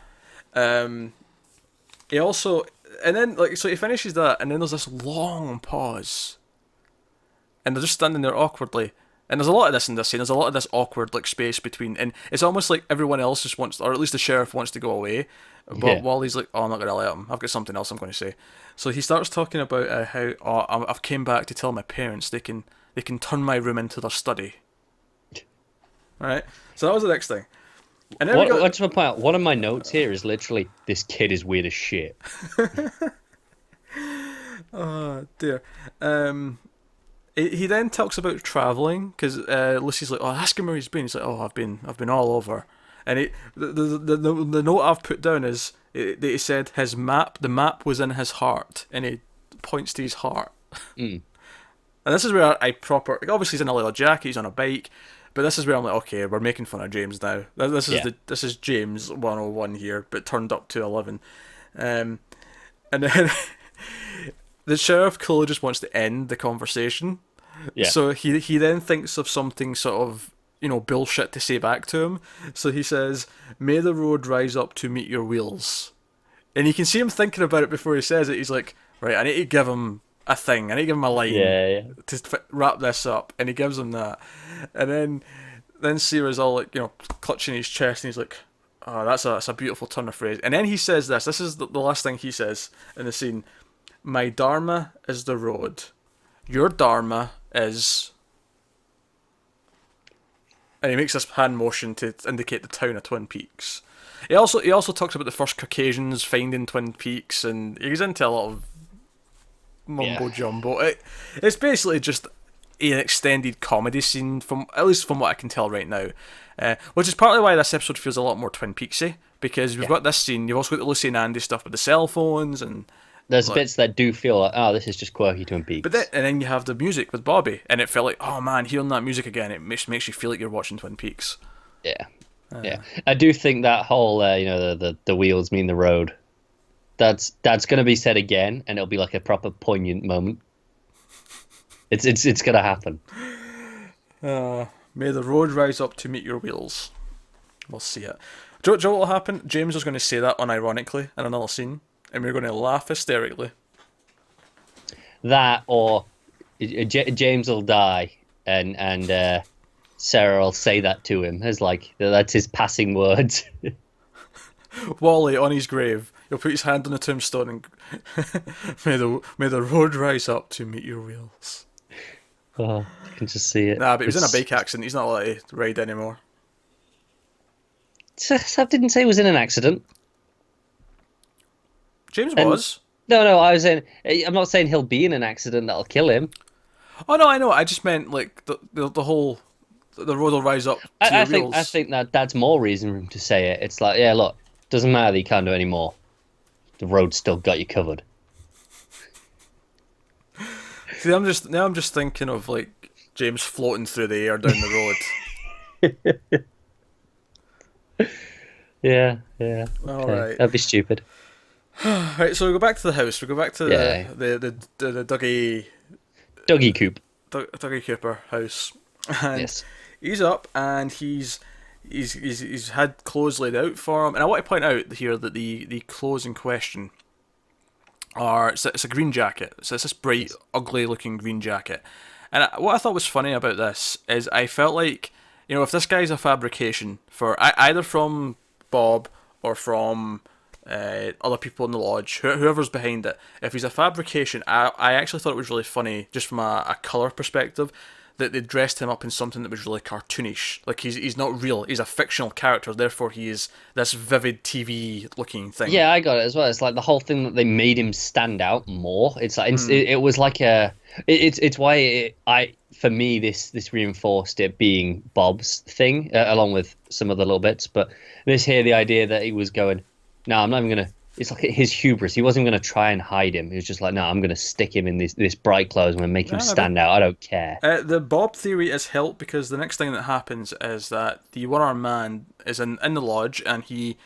S1: He also, and then so he finishes that, and then there's this long pause, and they're just standing there awkwardly. And there's a lot of this in this scene. There's a lot of this awkward space between, and it's almost like everyone else just wants, or at least the sheriff wants to go away. But while he's like, "Oh, I'm not gonna let him. I've got something else I'm going to say." So he starts talking about how, I've came back to tell my parents they can turn my room into their study. Right. So that was the next thing. And then
S2: I just want to point out, one of my notes here is literally, this kid is weird as shit.
S1: Oh dear. He then talks about traveling because Lucy's like, "Oh, ask him where he's been." He's like, "Oh, I've been all over." And the note I've put down is that he said the map was in his heart, and he points to his heart. And this is where obviously he's in a leather jacket, he's on a bike, but this is where I'm like, okay, we're making fun of James now. This is James 101 here, but turned up to 11. And then the sheriff clearly just wants to end the conversation. Yeah. So he then thinks of something sort of, bullshit to say back to him. So he says, "May the road rise up to meet your wheels." And you can see him thinking about it before he says it. He's like, right, I need to give him a thing. I need to give him a line to wrap this up. And he gives him that. And then Sierra's all like, clutching his chest, and he's like, "Oh, that's a beautiful turn of phrase." And then he says this. This is the last thing he says in the scene. "My dharma is the road. Your dharma is..." And he makes this hand motion to indicate the town of Twin Peaks. He also talks about the first Caucasians finding Twin Peaks, and he's into a lot of mumbo jumbo. It's basically just an extended comedy scene, at least from what I can tell right now, which is partly why this episode feels a lot more Twin Peaksy, because we've got this scene. You've also got the Lucy and Andy stuff with the cell phones and.
S2: There's bits that do feel like, this is just quirky Twin Peaks.
S1: But then you have the music with Bobby, and it felt like, oh man, hearing that music again, it makes you feel like you're watching Twin Peaks.
S2: Yeah. I do think that whole, the wheels mean the road, that's going to be said again, and it'll be like a proper poignant moment. It's going to happen.
S1: May the road rise up to meet your wheels. We'll see it. Do you know what will happen? James is going to say that unironically in another scene, and we're going to laugh hysterically.
S2: That, or James will die, and Sarah will say that to him as that's his passing words.
S1: Wally on his grave, he'll put his hand on the tombstone and may the road rise up to meet your wheels.
S2: Oh, I can just see it.
S1: Nah, but he was in a bike accident. He's not allowed to ride anymore.
S2: I didn't say he was in an accident.
S1: James was.
S2: No, I was saying, I'm not saying he'll be in an accident that'll kill him.
S1: Oh no, I know. I just meant the whole the road will rise up.
S2: I think that's more reason for him to say it. It's like, yeah, look, doesn't matter that you can't do it anymore. The road's still got you covered.
S1: See, I'm just thinking of James floating through the air down the road.
S2: Yeah.
S1: All right.
S2: That'd be stupid.
S1: Right, so we go back to the house. We go back to the
S2: Dougie Coop.
S1: Dougie Cooper house. And he's up, and he's had clothes laid out for him. And I want to point out here that the clothes in question it's a green jacket. So it's this bright, ugly looking green jacket. And what I thought was funny about this is I felt like, if this guy's a fabrication for either from Bob or from other people in the lodge, whoever's behind it, if he's a fabrication, I actually thought it was really funny, just from a colour perspective, that they dressed him up in something that was really cartoonish. Like he's not real, he's a fictional character, therefore he is this vivid TV looking thing.
S2: Yeah, I got it as well. It's like the whole thing that they made him stand out more. It's like it was like it's why for me this reinforced it being Bob's thing, along with some other little bits. But this here, the idea that he was going, no, I'm not even gonna it's like his hubris. He wasn't going to try and hide him. He was just like, no, I'm going to stick him in this bright clothes. I'm going to make him
S1: Yeah, maybe.
S2: stand out. I don't care.
S1: The Bob theory is helped because the next thing that happens is that the one-armed man is in the lodge and he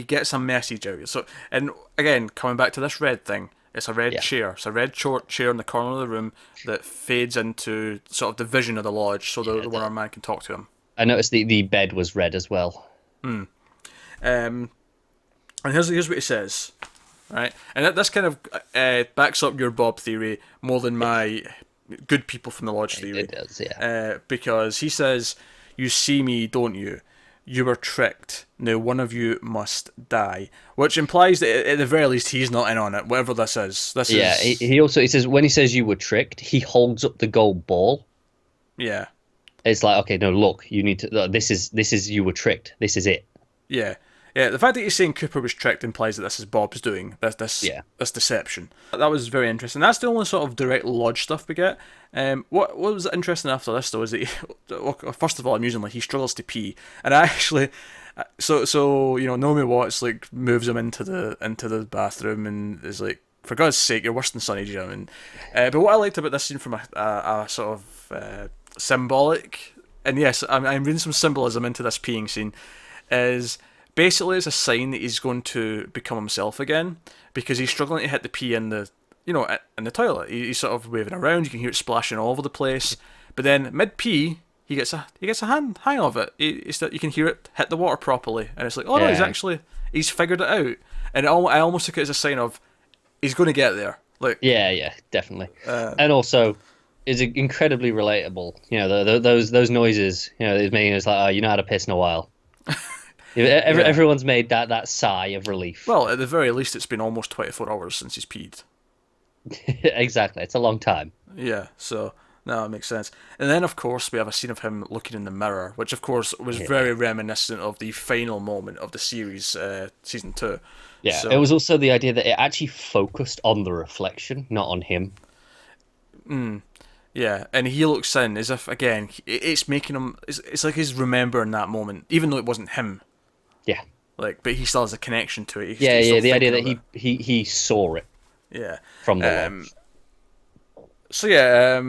S1: gets a message out. So, and again, coming back to this red thing, it's a red
S2: Yeah,
S1: chair. It's a red short chair in the corner of the room that fades into sort of the vision of the lodge, so
S2: yeah.
S1: the one-armed man can talk to him.
S2: I noticed the bed was red as well.
S1: Um, and here's what he says, right? And this kind of backs up your Bob theory more than my good people from the lodge theory.
S2: It does, yeah.
S1: Because he says, "You see me, don't you? You were tricked. Now one of you must die," which implies that at the very least he's not in on it. Whatever this is, this
S2: Yeah,
S1: is
S2: he says when he says you were tricked, he holds up the gold ball.
S1: yeah,
S2: It's like, okay, no, look, you need to. This is you were tricked. This is it.
S1: yeah. Yeah, the fact that he's saying Cooper was tricked implies that this is Bob's doing.
S2: Yeah.
S1: This deception. That was very interesting. That's the only sort of direct lodge stuff we get. What was interesting after this though is that well, first of all, amusingly, he struggles to pee, and I actually, so you know, Naomi Watts like moves him into the bathroom and is like, for God's sake, you're worse than Sonny Jim. And but what I liked about this scene from a sort of symbolic, and yes, I'm reading some symbolism into this peeing scene, is basically it's a sign that he's going to become himself again because he's struggling to hit the pee in the in the toilet. He's sort of waving around. You can hear it splashing all over the place. But then mid pee, he gets a hang of it. You can hear it hit the water properly, and it's like, oh no, he's figured it out. And I almost took it as a sign of he's going to get there. Like
S2: Yeah, definitely. And also, is incredibly relatable. You know, those noises. You know, it's making us like, oh, you know how to piss in a while. Everyone's made that sigh of relief.
S1: Well, at the very least, it's been almost 24 hours since he's peed.
S2: Exactly, it's a long time.
S1: Yeah, so no, it makes sense. And then, of course, we have a scene of him looking in the mirror, which, of course, was very reminiscent of the final moment of the series, season 2.
S2: Yeah,
S1: so,
S2: it was also the idea that it actually focused on the reflection, not on him.
S1: Yeah, and he looks in as if, again, it's making him. It's like he's remembering that moment, even though it wasn't him.
S2: Yeah,
S1: Like, but he still has a connection to it.
S2: yeah. The idea that he saw it.
S1: Yeah.
S2: From the lodge.
S1: So yeah.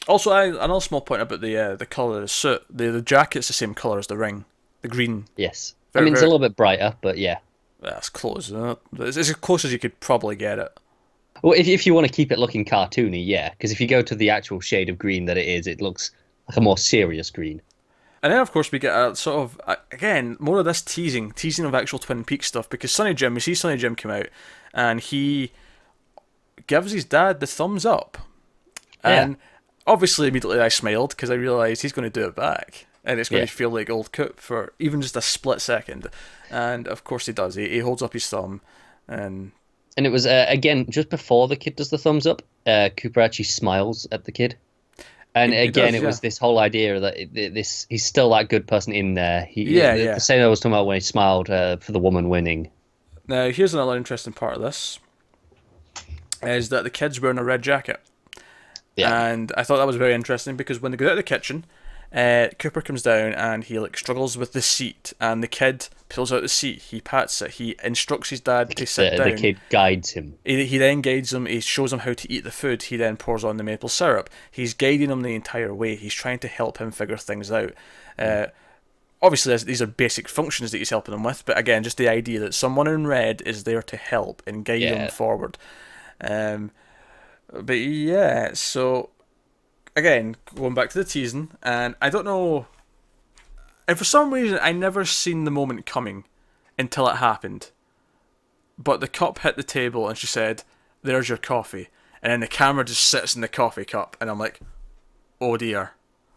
S1: Also, another small point about the color of the suit. The jacket's the same color as the ring, the green.
S2: Yes,
S1: Very,
S2: I mean it's a little bit brighter, but yeah.
S1: That's close. Isn't it? It's as close as you could probably get it.
S2: Well, if you want to keep it looking cartoony, yeah, because if you go to the actual shade of green that it is, it looks like a more serious green.
S1: And then, of course, we get a sort of, again, more of this teasing of actual Twin Peaks stuff, because we see Sonny Jim come out, and he gives his dad the thumbs up. And obviously, immediately I smiled, because I realised he's going to do it back. And it's going to feel like old Coop for even just a split second. And, of course, he does. He holds up his thumb, and
S2: it was, again, just before the kid does the thumbs up, Cooper actually smiles at the kid. And again, it was this whole idea that he's still that good person in there. The same I was talking about when he smiled for the woman winning.
S1: Now, here's another interesting part of this, is that the kid's wearing a red jacket. Yeah. And I thought that was very interesting because when they go out of the kitchen, Cooper comes down and he struggles with the seat, and the kid pulls out the seat. He pats it. He instructs his dad to sit down.
S2: The kid guides him.
S1: He then guides him. He shows him how to eat the food. He then pours on the maple syrup. He's guiding him the entire way. He's trying to help him figure things out. Obviously, these are basic functions that he's helping him with, but again, just the idea that someone in red is there to help and guide him forward. But yeah, so again, going back to the teasing, and I don't know, and for some reason I never seen the moment coming until it happened. But the cup hit the table and she said, "There's your coffee," and then the camera just sits in the coffee cup, and I'm like, "Oh dear,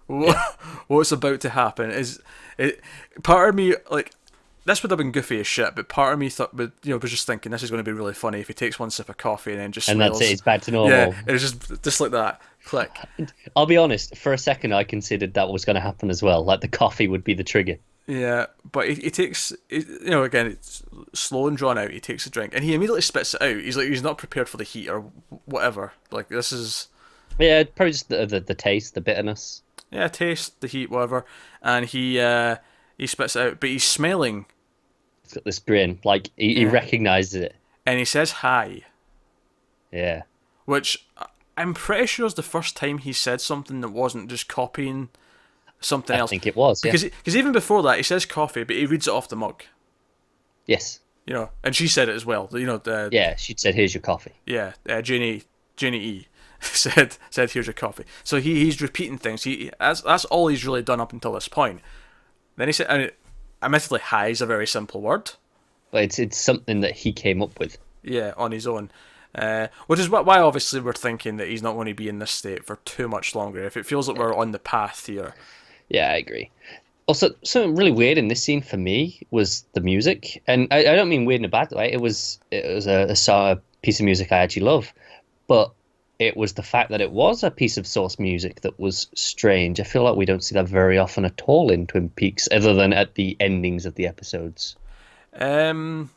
S1: what's about to happen?" Part of me this would have been goofy as shit, but part of me thought, was just thinking this is going to be really funny if he takes one sip of coffee and then just smiles.
S2: And that's it. It's back to normal.
S1: Yeah, it was just like that. Click.
S2: I'll be honest. For a second, I considered that was going to happen as well. Like the coffee would be the trigger.
S1: Yeah, but he takes, again, it's slow and drawn out. He takes a drink and he immediately spits it out. He's not prepared for the heat or whatever. Like this is.
S2: Yeah, probably just the taste, the bitterness.
S1: Yeah, taste, the heat, whatever, and he spits it out, but he's smelling.
S2: He's got this grin, like he recognises it.
S1: and he says hi,
S2: Yeah.
S1: which I'm pretty sure is the first time he said something that wasn't just copying something
S2: I
S1: else.
S2: think it was, yeah.
S1: Because even before that, he says coffee, but he reads it off the mug.
S2: Yes.
S1: You know, and she said it as well. You know,
S2: Yeah, she'd said, "Here's your coffee."
S1: yeah, Janie E said here's your coffee. So he's repeating things. That's all he's really done up until this point. Then he said, and admittedly, hi is a very simple word.
S2: But it's something that he came up with.
S1: Yeah, on his own. Which is why obviously we're thinking that he's not going to be in this state for too much longer. If it feels like we're on the path here.
S2: Yeah, I agree. Also, something really weird in this scene for me was the music, and I don't mean weird in a bad way. It was a piece of music I actually love, but it was the fact that it was a piece of source music that was strange. I feel like we don't see that very often at all in Twin Peaks, other than at the endings of the episodes.
S1: Well,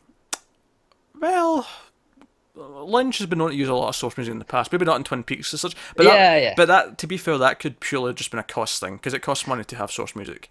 S1: Lynch has been known to use a lot of source music in the past. Maybe not in Twin Peaks as such, but
S2: Yeah.
S1: but that, to be fair, that could purely have just been a cost thing because it costs money to have source music.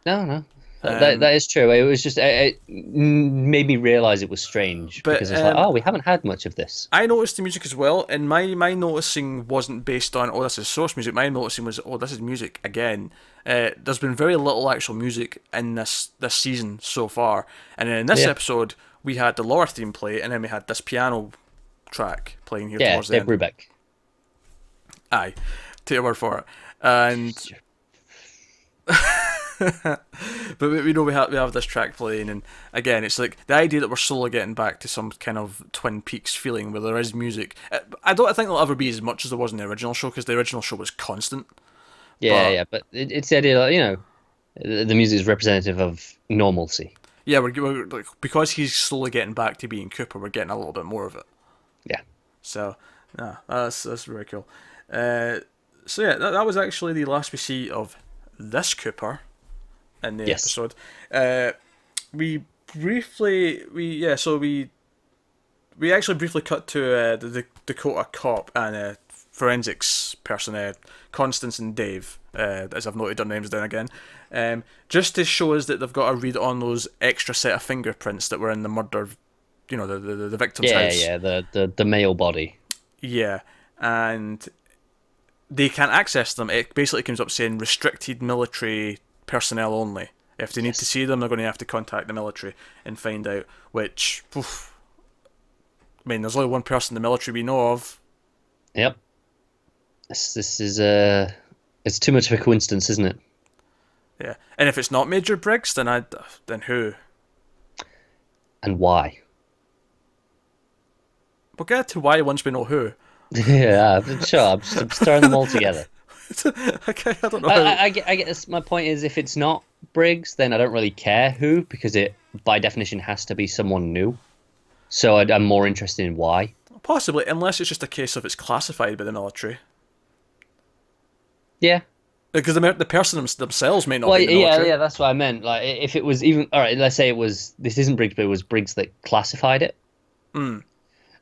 S2: No. That is true. It was just it made me realize it was strange
S1: But
S2: because it's like, oh, we haven't had much of this.
S1: I noticed the music as well, and my noticing wasn't based on, oh, this is source music. My noticing was, oh, this is music again. There's been very little actual music in this season so far, and then in this episode we had the Laura theme play, and then we had this piano track playing here towards the
S2: Dave
S1: end.
S2: Brubeck.
S1: Aye, take your word for it. And but we know we have this track playing, and again, it's like the idea that we're slowly getting back to some kind of Twin Peaks feeling where there is music. I think it'll ever be as much as there was in the original show, because the original show was constant.
S2: But it's the idea that, the music is representative of normalcy.
S1: Yeah, we're like, because he's slowly getting back to being Cooper, we're getting a little bit more of it.
S2: Yeah.
S1: So, yeah, that's very cool. So yeah, that was actually the last we see of this Cooper in the episode. We actually briefly cut to the Dakota cop and forensics person, Constance and Dave, as I've noted their names down again, just to show us that they've got to read on those extra set of fingerprints that were in the murder, the victim's house.
S2: Yeah, the male body.
S1: Yeah, and they can't access them. It basically comes up saying restricted military personnel only. If they need to see them, they're going to have to contact the military and find out, which, I mean, there's only one person in the military we know of.
S2: Yep. This is it's too much of a coincidence, isn't it?
S1: Yeah, and if it's not Major Briggs, then who?
S2: And why?
S1: We'll get to why once we know who.
S2: Yeah, sure. I'm just throwing them all together.
S1: Okay, I don't know.
S2: I guess my point is, if it's not Briggs, then I don't really care who, because it, by definition, has to be someone new. So I'm more interested in why.
S1: Possibly, unless it's just a case of it's classified by the military.
S2: Yeah.
S1: Because the person themselves may not be in the military.
S2: Yeah, that's what I meant. Like, if it was even... All right, let's say this isn't Briggs, but it was Briggs that classified it.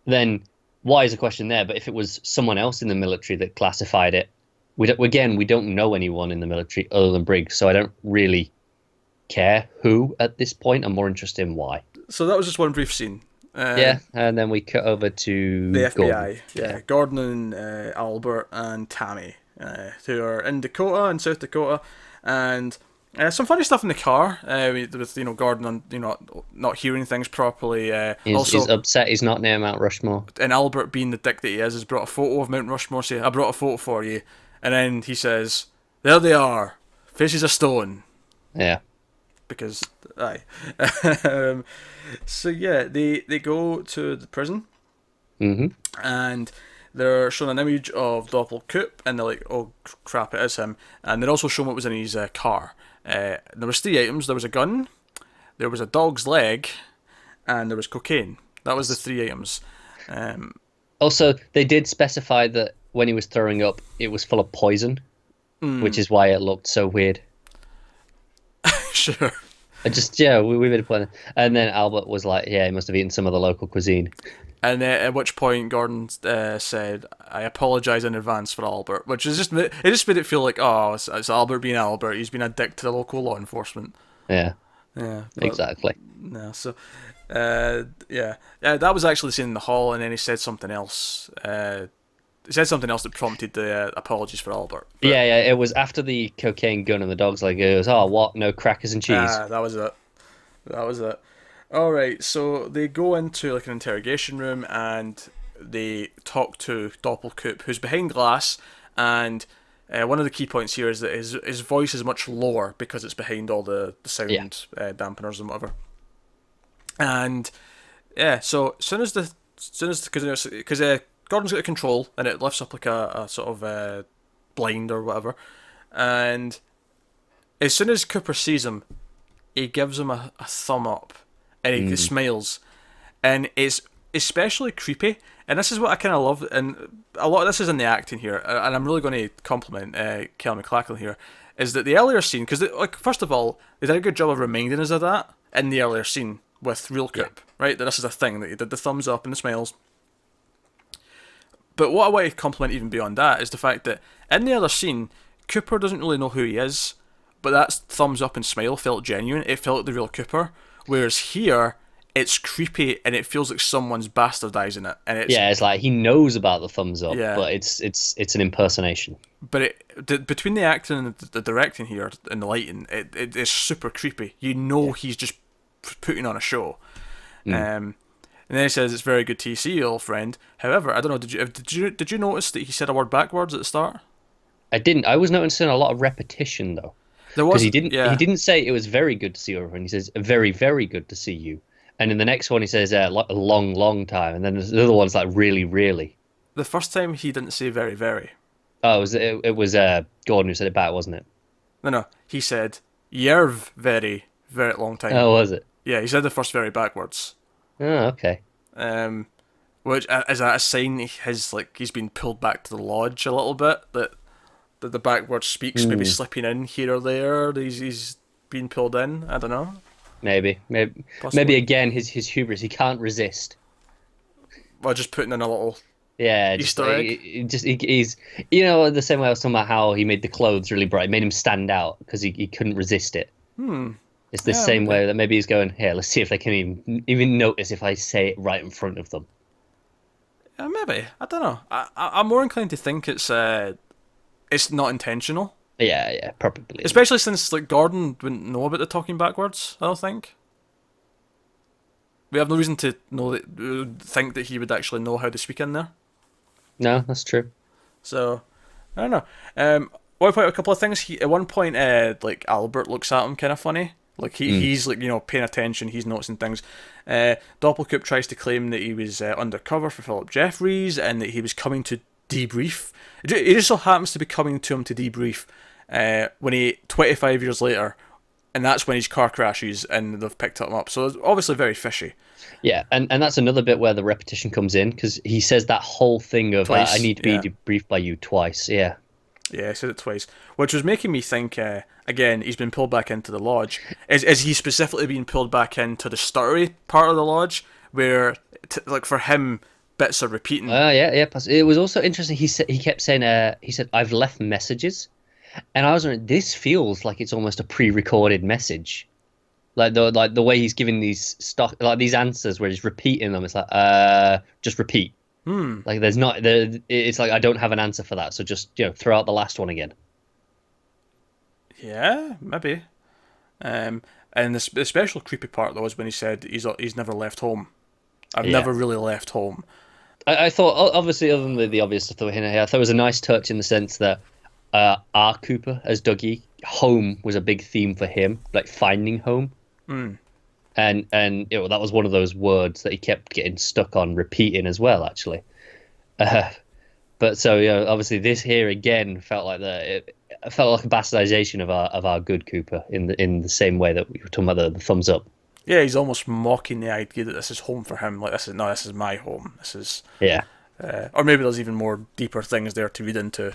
S2: Then why is a question there? But if it was someone else in the military that classified it, we don't know anyone in the military other than Briggs, so I don't really care who at this point. I'm more interested in why.
S1: So that was just one brief scene.
S2: And then we cut over to
S1: the FBI.
S2: Gordon.
S1: Yeah, Gordon and Albert and Tammy, who are in Dakota, in South Dakota, and some funny stuff in the car. With Gordon, not hearing things properly.
S2: He's upset he's not near Mount Rushmore.
S1: And Albert, being the dick that he is, has brought a photo of Mount Rushmore. Say, I brought a photo for you, and then he says, "There they are, faces of stone."
S2: Yeah.
S1: Because aye. So yeah, they go to the prison, and they're shown an image of Doppel Coop, and they're like, "Oh crap, it is him." And they're also shown what was in his car. There was 3 items. There was a gun, there was a dog's leg, and there was cocaine. That was the 3 items.
S2: Also, they did specify that when he was throwing up, it was full of poison, which is why it looked so weird.
S1: Sure.
S2: We made a plan. And then Albert was like, yeah, he must have eaten some of the local cuisine.
S1: And at which point Gordon said, "I apologise in advance for Albert," which is just made it feel like, oh, it's Albert being Albert. He's been a dick to the local law enforcement.
S2: Yeah.
S1: Yeah, but
S2: Exactly.
S1: no. So, yeah, that was actually seen in the hall, and then he said something else. He said something else that prompted the apologies for Albert. But
S2: Yeah, yeah. It was after the cocaine gun and the dog's like goes, "Oh, what? No crackers and cheese."
S1: that was it. That was it. All right, so they go into like an interrogation room and they talk to Doppelkoop, who's behind glass, and one of the key points here is that his voice is much lower because it's behind all the
S2: Yeah.
S1: sound dampeners and whatever. And yeah, so as soon as because Gordon's got a control and it lifts up like a sort of blind or whatever, and as soon as Cooper sees him, he gives him a thumb up and he
S2: Mm.
S1: smiles, and it's especially creepy. And this is what I kind of love, and a lot of this is in the acting here, and I'm really going to compliment Kelly MacLachlan here, is that the earlier scene, because like first of all, they did a good job of reminding us of that in the earlier scene with Real
S2: Yeah.
S1: Coop, right? That this is a thing that he did the thumbs up and the smiles. But what I want to compliment even beyond that is the fact that in the other scene, Cooper doesn't really know who he is, but that thumbs up and smile felt genuine. It felt like the real Cooper. Whereas here, it's creepy and it feels like someone's bastardizing it, and it's
S2: Yeah, it's like he knows about the thumbs up,
S1: yeah.
S2: but it's an impersonation.
S1: But between the acting and the directing here and the lighting, it is super creepy. You know he's just putting on a show.
S2: Mm.
S1: And then he says it's very good to see you, old friend. However, I don't know. Did you notice that he said a word backwards at the start?
S2: I didn't. I was noticing a lot of repetition though,
S1: There
S2: because
S1: was
S2: he
S1: yeah.
S2: didn't say it was very good to see you, and he says very very good to see you, and in the next one he says a long long time, and then the other one's like really really.
S1: The first time he didn't say very very.
S2: Oh, it was Gordon who said it back, wasn't it?
S1: No. He said yerv very very long time.
S2: Oh, was it?
S1: Yeah, he said the first very backwards.
S2: Oh, okay.
S1: Um, which is that a sign he's been pulled back to the lodge a little bit, that the backwards speaks maybe
S2: Hmm.
S1: slipping in here or there. He's been pulled in. I don't know.
S2: Maybe
S1: Possibly.
S2: again his hubris. He can't resist.
S1: Or just putting in a little
S2: Yeah, just
S1: Easter
S2: like
S1: egg.
S2: he's the same way I was talking about how he made the clothes really bright, it made him stand out because he couldn't resist it. It's the
S1: Yeah,
S2: same
S1: maybe.
S2: way that maybe he's going, here, let's see if they can even notice if I say it right in front of them.
S1: Maybe. I don't know. I'm more inclined to think it's not intentional.
S2: Yeah, yeah, probably isn't.
S1: Especially since like Gordon wouldn't know about the talking backwards. I don't think. We have no reason to know think that he would actually know how to speak in there.
S2: No, that's true.
S1: So I don't know. What about a couple of things? At one point, like Albert looks at him kind of funny. Like
S2: Mm.
S1: he's like paying attention. He's noticing things. Doppelkoop tries to claim that he was undercover for Philip Jeffries and that he was coming to debrief. He just so happens to be coming to him to debrief when 25 years later, and that's when his car crashes and they've picked him up. So it's obviously very fishy.
S2: Yeah, and that's another bit where the repetition comes in because he says that whole thing of I
S1: Twice,
S2: need to be
S1: yeah.
S2: debriefed by you twice. Yeah.
S1: Yeah, I said it twice, which was making me think. Again, he's been pulled back into the lodge. Is he specifically being pulled back into the stuttery part of the lodge, where, like for him, bits are repeating?
S2: Yeah, yeah. It was also interesting. He kept saying he said I've left messages, and I was wondering, this feels like it's almost a pre-recorded message. Like the way he's giving these stock like these answers where he's repeating them. It's like just repeat. Like there's not there. It's like I don't have an answer for that, so just throw out the last one again.
S1: Yeah, maybe. And the special creepy part though is when he said he's never left home. I've
S2: Yeah.
S1: never really left home.
S2: I thought obviously other than the obvious stuff that we're here, I thought it was a nice touch in the sense that our Cooper as Dougie, home was a big theme for him, like finding home. And that was one of those words that he kept getting stuck on repeating as well, actually. But so obviously this here again felt like it felt like a bastardization of our good Cooper in the same way that we were talking about the thumbs up.
S1: Yeah, he's almost mocking the idea that this is home for him. Like this is my home. This is,
S2: Yeah,
S1: or maybe there's even more deeper things there to read into.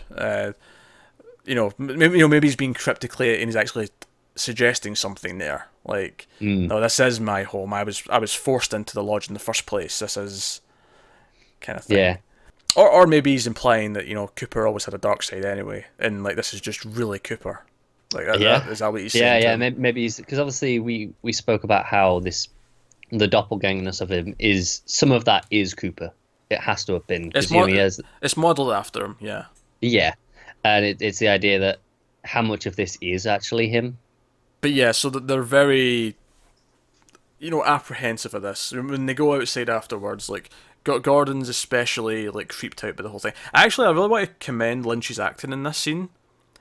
S1: Maybe he's being cryptically and he's actually suggesting something there. Like, no, this is my home. I was forced into the lodge in the first place. This is kind of thing.
S2: yeah,
S1: Or maybe he's implying that Cooper always had a dark side anyway, and like this is just really Cooper. Like
S2: Yeah,
S1: is that what he's
S2: yeah,
S1: saying to
S2: yeah.
S1: him?
S2: Maybe because obviously we spoke about how the doppelgangerness of him is some of that is Cooper. It has to have been
S1: It's
S2: because he
S1: more
S2: has
S1: it's modeled after him. Yeah.
S2: yeah, and it's the idea that how much of this is actually him.
S1: But yeah, so that they're very, apprehensive of this. When they go outside afterwards, like Gordon's especially like creeped out by the whole thing. Actually, I really want to commend Lynch's acting in this scene.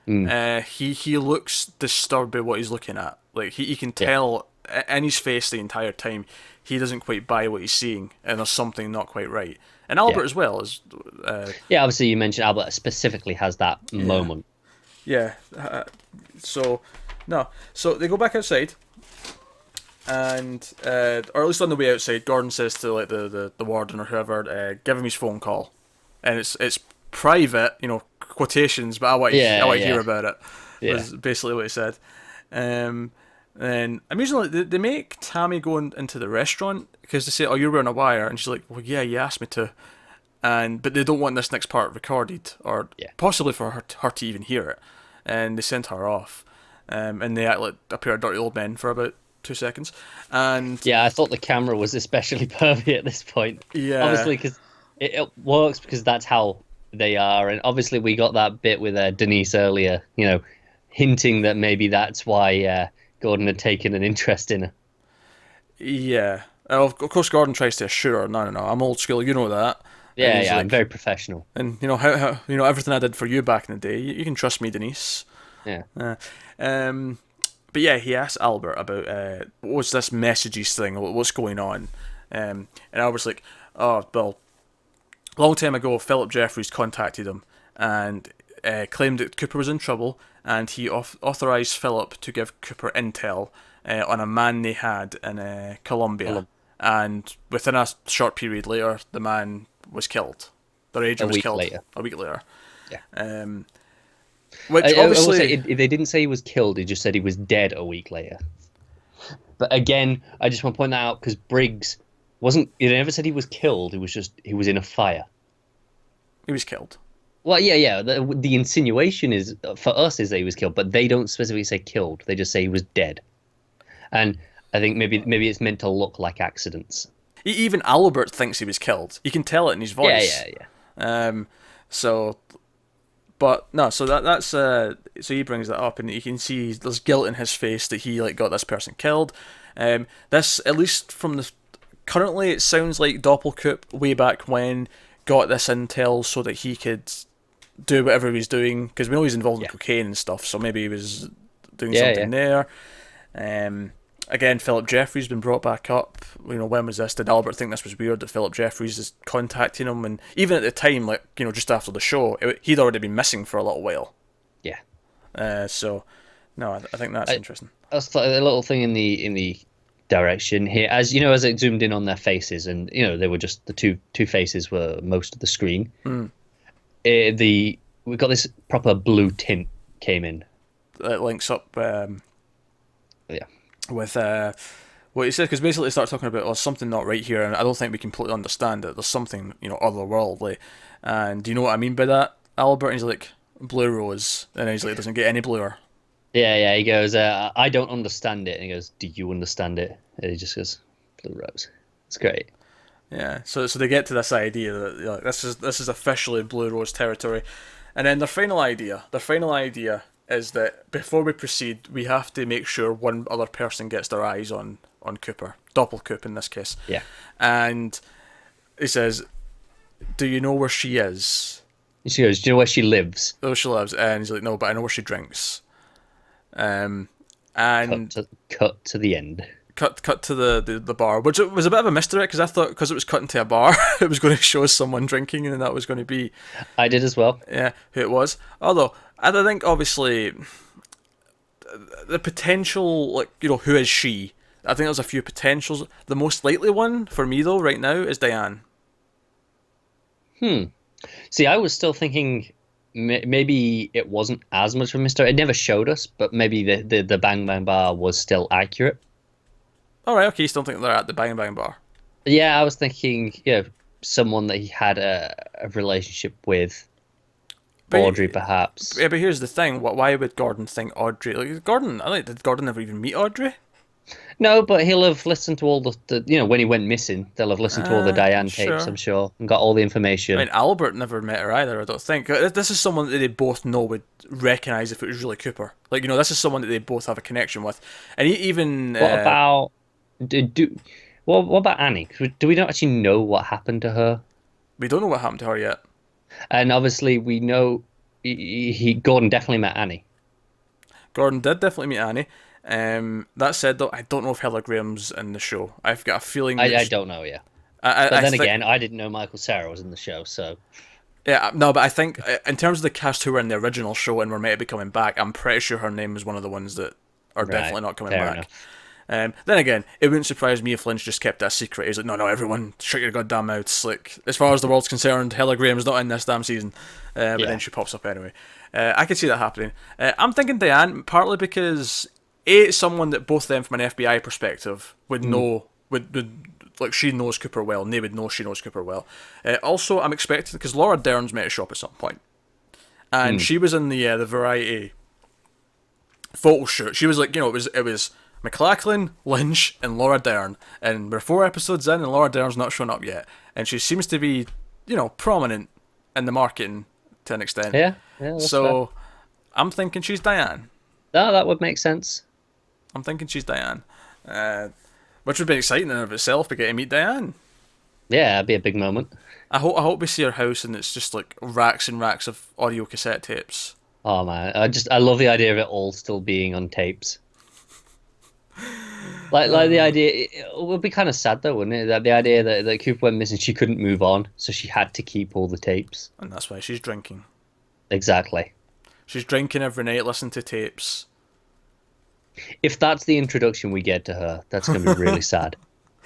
S2: Mm,
S1: He looks disturbed by what he's looking at. Like he can
S2: yeah,
S1: tell in his face the entire time he doesn't quite buy what he's seeing, and there's something not quite right. And
S2: yeah,
S1: Albert as well is,
S2: yeah. Obviously, you mentioned Albert specifically has that
S1: yeah,
S2: moment.
S1: yeah. So no, so they go back outside, and or at least on the way outside, Gordon says to like the warden or whoever, give him his phone call, and it's private, quotations, but I
S2: Yeah,
S1: want to hear
S2: yeah,
S1: about it.
S2: yeah.
S1: Was basically what he said. Um, and amusingly, they make Tammy go into the restaurant because they say, "Oh, you're wearing a wire," and she's like, "Well, yeah, you asked me to," but they don't want this next part recorded or
S2: Yeah.
S1: possibly for her to even hear it, and they send her off, and they act like a pair of dirty old men for about 2 seconds, and
S2: Yeah, I thought the camera was especially pervy at this point.
S1: yeah,
S2: Obviously, because it works because that's how they are, and obviously we got that bit with Denise earlier, hinting that maybe that's why Gordon had taken an interest in her.
S1: yeah. Of course, Gordon tries to assure her, no, no, no, I'm old school, you know that, and
S2: Yeah,
S1: he's
S2: yeah, I'm
S1: like,
S2: very professional.
S1: and how everything I did for you back in the day, you can trust me, Denise.
S2: Yeah,
S1: Uh, um, but yeah, he asked Albert about what's this messages thing, what's going on, and Albert's like, oh well, a long time ago, Philip Jeffries contacted him and claimed that Cooper was in trouble, and he authorized Philip to give Cooper intel on a man they had in Colombia,
S2: a,
S1: and within a short period later, the man was killed. Their
S2: a
S1: agent was
S2: week
S1: killed
S2: later.
S1: a week later.
S2: Yeah,
S1: Um, which
S2: I will say
S1: obviously,
S2: they didn't say he was killed; they just said he was dead a week later. But again, I just want to point that out because Briggs wasn't. They never said he was killed. It was just he was in a fire.
S1: he was killed.
S2: Well, yeah, yeah. The insinuation is for us is that he was killed, but they don't specifically say killed. They just say he was dead. And I think maybe it's meant to look like accidents.
S1: Even Albert thinks he was killed. You can tell it in his
S2: Yeah,
S1: voice.
S2: yeah, yeah.
S1: So, but no, so that's so he brings that up, and you can see there's guilt in his face that he like got this person killed. This at least from the currently it sounds like Doppelkoop way back when got this intel so that he could do whatever he was doing because we know he's involved in
S2: Yeah,
S1: cocaine and stuff, so maybe he was doing
S2: yeah, yeah.
S1: something there. Again, Philip Jeffries been brought back up. When was this? Did Albert think this was weird that Philip Jeffries is contacting him? And even at the time, like just after the show, he'd already been missing for a little while.
S2: Yeah.
S1: So, no, I think that's interesting.
S2: That's like a little thing in the direction here, as as it zoomed in on their faces, and they were just the two faces were most of the screen. We got this proper blue tint came in.
S1: It links up
S2: Yeah.
S1: with what he said because basically they start talking about something not right here, and I don't think we completely understand it. There's something otherworldly, and do you know what I mean by that, Albert? And he's like blue rose, and he's like it doesn't get any bluer.
S2: Yeah, yeah. He goes, I don't understand it. And he goes, do you understand it? And he just goes, blue rose. It's great.
S1: Yeah, so they get to this idea that this is officially Blue Rose territory, and then their final idea is that before we proceed, we have to make sure one other person gets their eyes on Cooper, Doppelkoop in this case.
S2: Yeah.
S1: And he says, "Do you know where she is?"
S2: She goes, do you know where she lives?
S1: Oh, she lives, and he's like, "No, but I know where she drinks." And
S2: Cut to the end.
S1: cut to the bar, which was a bit of a misdirect because I thought because it was cut into a bar, it was going to show someone drinking, and then that was going to be
S2: I did as well.
S1: who it was. Although I think obviously the potential, like who is she? I think there's a few potentials. The most likely one for me though, right now, is Diane.
S2: See, I was still thinking maybe it wasn't as much of a mystery. It never showed us, but maybe the Bang Bang Bar was still accurate.
S1: All right, okay, you still think they're at the Bang Bang Bar?
S2: Yeah, I was thinking, someone that he had a relationship with.
S1: But
S2: Audrey, perhaps.
S1: yeah, but here's the thing: why would Gordon think Audrey? Like Gordon, did Gordon ever even meet Audrey?
S2: No, but he'll have listened to all the when he went missing, they'll have listened to all the Diane tapes, I'm
S1: Sure.
S2: sure, and got all the
S1: I
S2: information.
S1: mean, Albert never met her either. I don't think this is someone that they both know would recognize if it was really Cooper. Like this is someone that they both have a connection with, and even
S2: What about do what about Annie? 'Cause do we not actually know what happened to her?
S1: we don't know what happened to her yet.
S2: And obviously, we know Gordon definitely met Annie.
S1: Gordon did definitely meet Annie. That said, though, I don't know if Heather Graham's in the show. I've got a feeling that
S2: I don't know, yeah.
S1: I
S2: But then
S1: think,
S2: again, I didn't know Michael Cera was in the show, so
S1: yeah, no, but I think in terms of the cast who were in the original show and were meant to be coming back, I'm pretty sure her name is one of the ones that are
S2: right,
S1: definitely not coming
S2: fair
S1: back.
S2: enough.
S1: Then again, it wouldn't surprise me if Lynch just kept that a secret. He's like, no, everyone, shut your goddamn mouths. Like, as far as the world's concerned, Heather Graham's not in this damn season. But
S2: Yeah.
S1: then she pops up anyway. I could see that happening. I'm thinking Diane, partly because it's someone that both of them, from an FBI perspective, would know, would like she knows Cooper well, and they would know she knows Cooper well. Also, I'm expecting, because Laura Dern's met a shop at some point, and she was in the Variety photo shoot. She was like, it was McLachlan, Lynch, and Laura Dern, and we're 4 episodes in, and Laura Dern's not shown up yet, and she seems to be, prominent in the marketing to an extent.
S2: Yeah, that's
S1: So
S2: fair.
S1: I'm thinking she's Diane.
S2: No, that would make sense.
S1: I'm thinking she's Diane, which would be exciting in and of itself to get to meet Diane.
S2: Yeah, it'd be a big moment.
S1: I hope we see her house and it's just like racks and racks of audio cassette tapes.
S2: Oh man, I love the idea of it all still being on tapes. Like the idea, it would be kind of sad though, wouldn't it? That the idea that Cooper went missing, she couldn't move on, so she had to keep all the tapes.
S1: And that's why she's drinking.
S2: Exactly.
S1: She's drinking every night, listening to tapes.
S2: If that's the introduction we get to her, that's going to be really sad.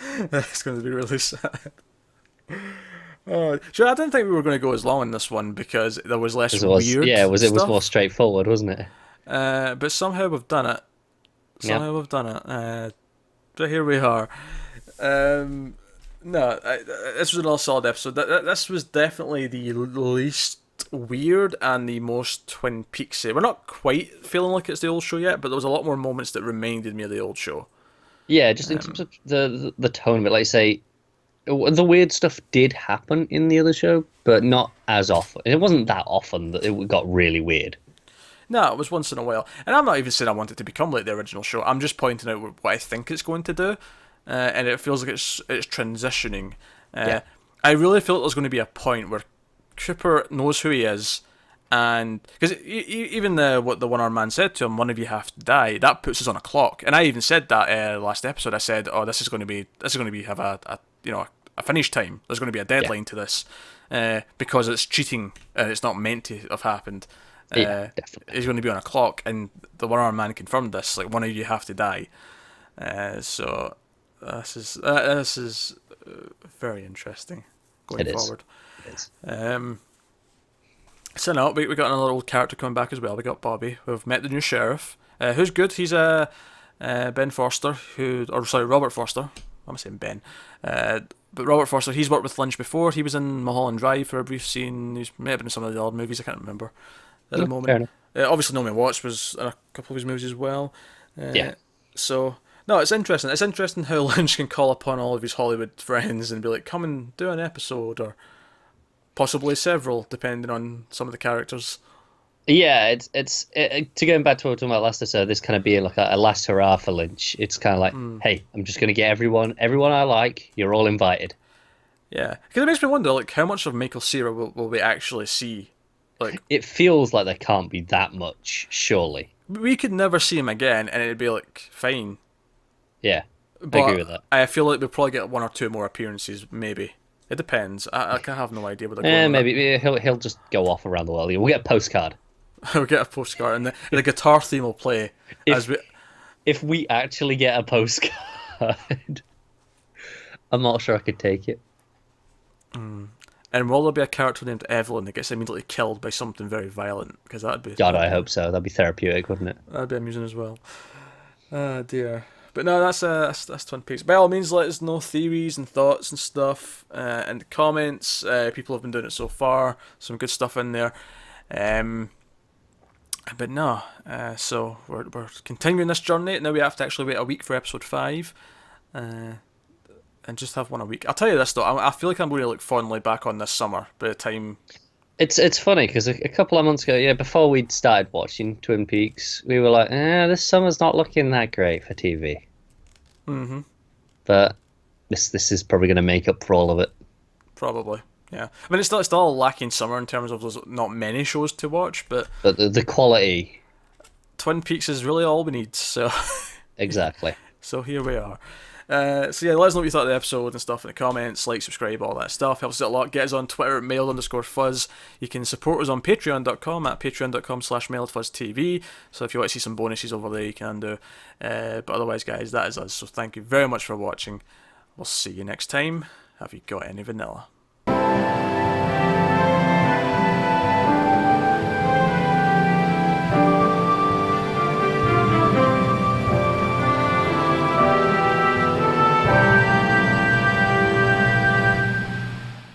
S1: It's going to be really sad. Oh, sure, I didn't think we were going to go as long in this one because there was less
S2: 'Cause it was,
S1: weird
S2: yeah, it was
S1: stuff.
S2: more straightforward, wasn't it?
S1: But somehow we've done it.
S2: Yeah.
S1: We've done it. But here we are. No, this was another solid episode. This was definitely the least weird and the most Twin Peaksy. We're not quite feeling like it's the old show yet, but there was a lot more moments that reminded me of the old show.
S2: Yeah, just in terms of the tone of it, like say, the weird stuff did happen in the other show, but not as often. It wasn't that often that it got really weird.
S1: No, it was once in a while. And I'm not even saying I want it to become like the original show. I'm just pointing out what I think it's going to do. And it feels like it's transitioning.
S2: Yeah.
S1: I really feel like there's going to be a point where Cooper knows who he is. And because even what the one-armed man said to him, one of you have to die, that puts us on a clock. And I even said that last episode. I said, "Oh, this is going to be have a finish time. There's going to be a deadline to this because it's cheating and it's not meant to have happened."
S2: Yeah, definitely.
S1: He's going to be on a clock, and the one-armed man confirmed this. Like, one of you have to die. So this is very interesting going forward.
S2: It is.
S1: So now we got another old character coming back as well. We got Bobby. We've met the new sheriff, who's good. He's Ben Forster, Robert Forster. I'm saying Ben, but Robert Forster. He's worked with Lynch before. He was in Mulholland Drive for a brief scene. He's may have been in some of the old movies. I can't remember at the
S2: Fair
S1: moment.
S2: enough.
S1: Obviously, No Man Watch was in a couple of his movies as well.
S2: Yeah.
S1: So no, it's interesting. It's interesting how Lynch can call upon all of his Hollywood friends and be like, "Come and do an episode," or possibly several, depending on some of the characters.
S2: Yeah, it's to going back to what we were talking about last episode, this kind of being like a last hurrah for Lynch. It's kind of like, hey, I'm just going to get everyone I like, you're all invited.
S1: Yeah, because it makes me wonder, like, how much of Michael Cera will we actually see? Like,
S2: It feels like there can't be that much, surely.
S1: we could never see him again, and it'd be like fine.
S2: Yeah,
S1: But
S2: I agree with that.
S1: I feel like we'll probably get 1 or 2 more appearances, maybe. It depends. I have no idea what they're going with
S2: Maybe he'll just go off around the world. We'll get a postcard.
S1: that. We'll get a postcard, and the guitar theme will play as we.
S2: If we actually get a postcard, I'm not sure I could take it.
S1: And will there be a character named Evelyn that gets immediately killed by something very violent? Because
S2: God, I hope so. That'd be therapeutic, wouldn't it?
S1: that'd be amusing as well. Oh dear. But no, that's Twin Peaks. By all means, let us know theories and thoughts and stuff in the comments. People have been doing it so far. Some good stuff in there. But no, so we're continuing this journey. Now we have to actually wait a week for episode 5. And just have one a week. I'll tell you this though, I feel like I'm going to look fondly back on this summer by the time.
S2: It's funny because a couple of months ago, yeah, before we'd started watching Twin Peaks, we were like, this summer's not looking that great for TV.
S1: Mm-hmm.
S2: But this is probably going to make up for all of it.
S1: Probably, yeah. I mean, it's still a lacking summer in terms of there's not many shows to watch, but
S2: The quality,
S1: Twin Peaks is really all we need. So
S2: exactly.
S1: so here we are. So yeah, let us know what you thought of the episode and stuff in the comments, like, subscribe, all that stuff. Helps us out a lot. Get us on Twitter at mailed_fuzz. You can support us on patreon.com at patreon.com/mailedfuzztv. So if you want to see some bonuses over there, you can do. But otherwise, guys, that is us. So thank you very much for watching. We'll see you next time. Have you got any vanilla?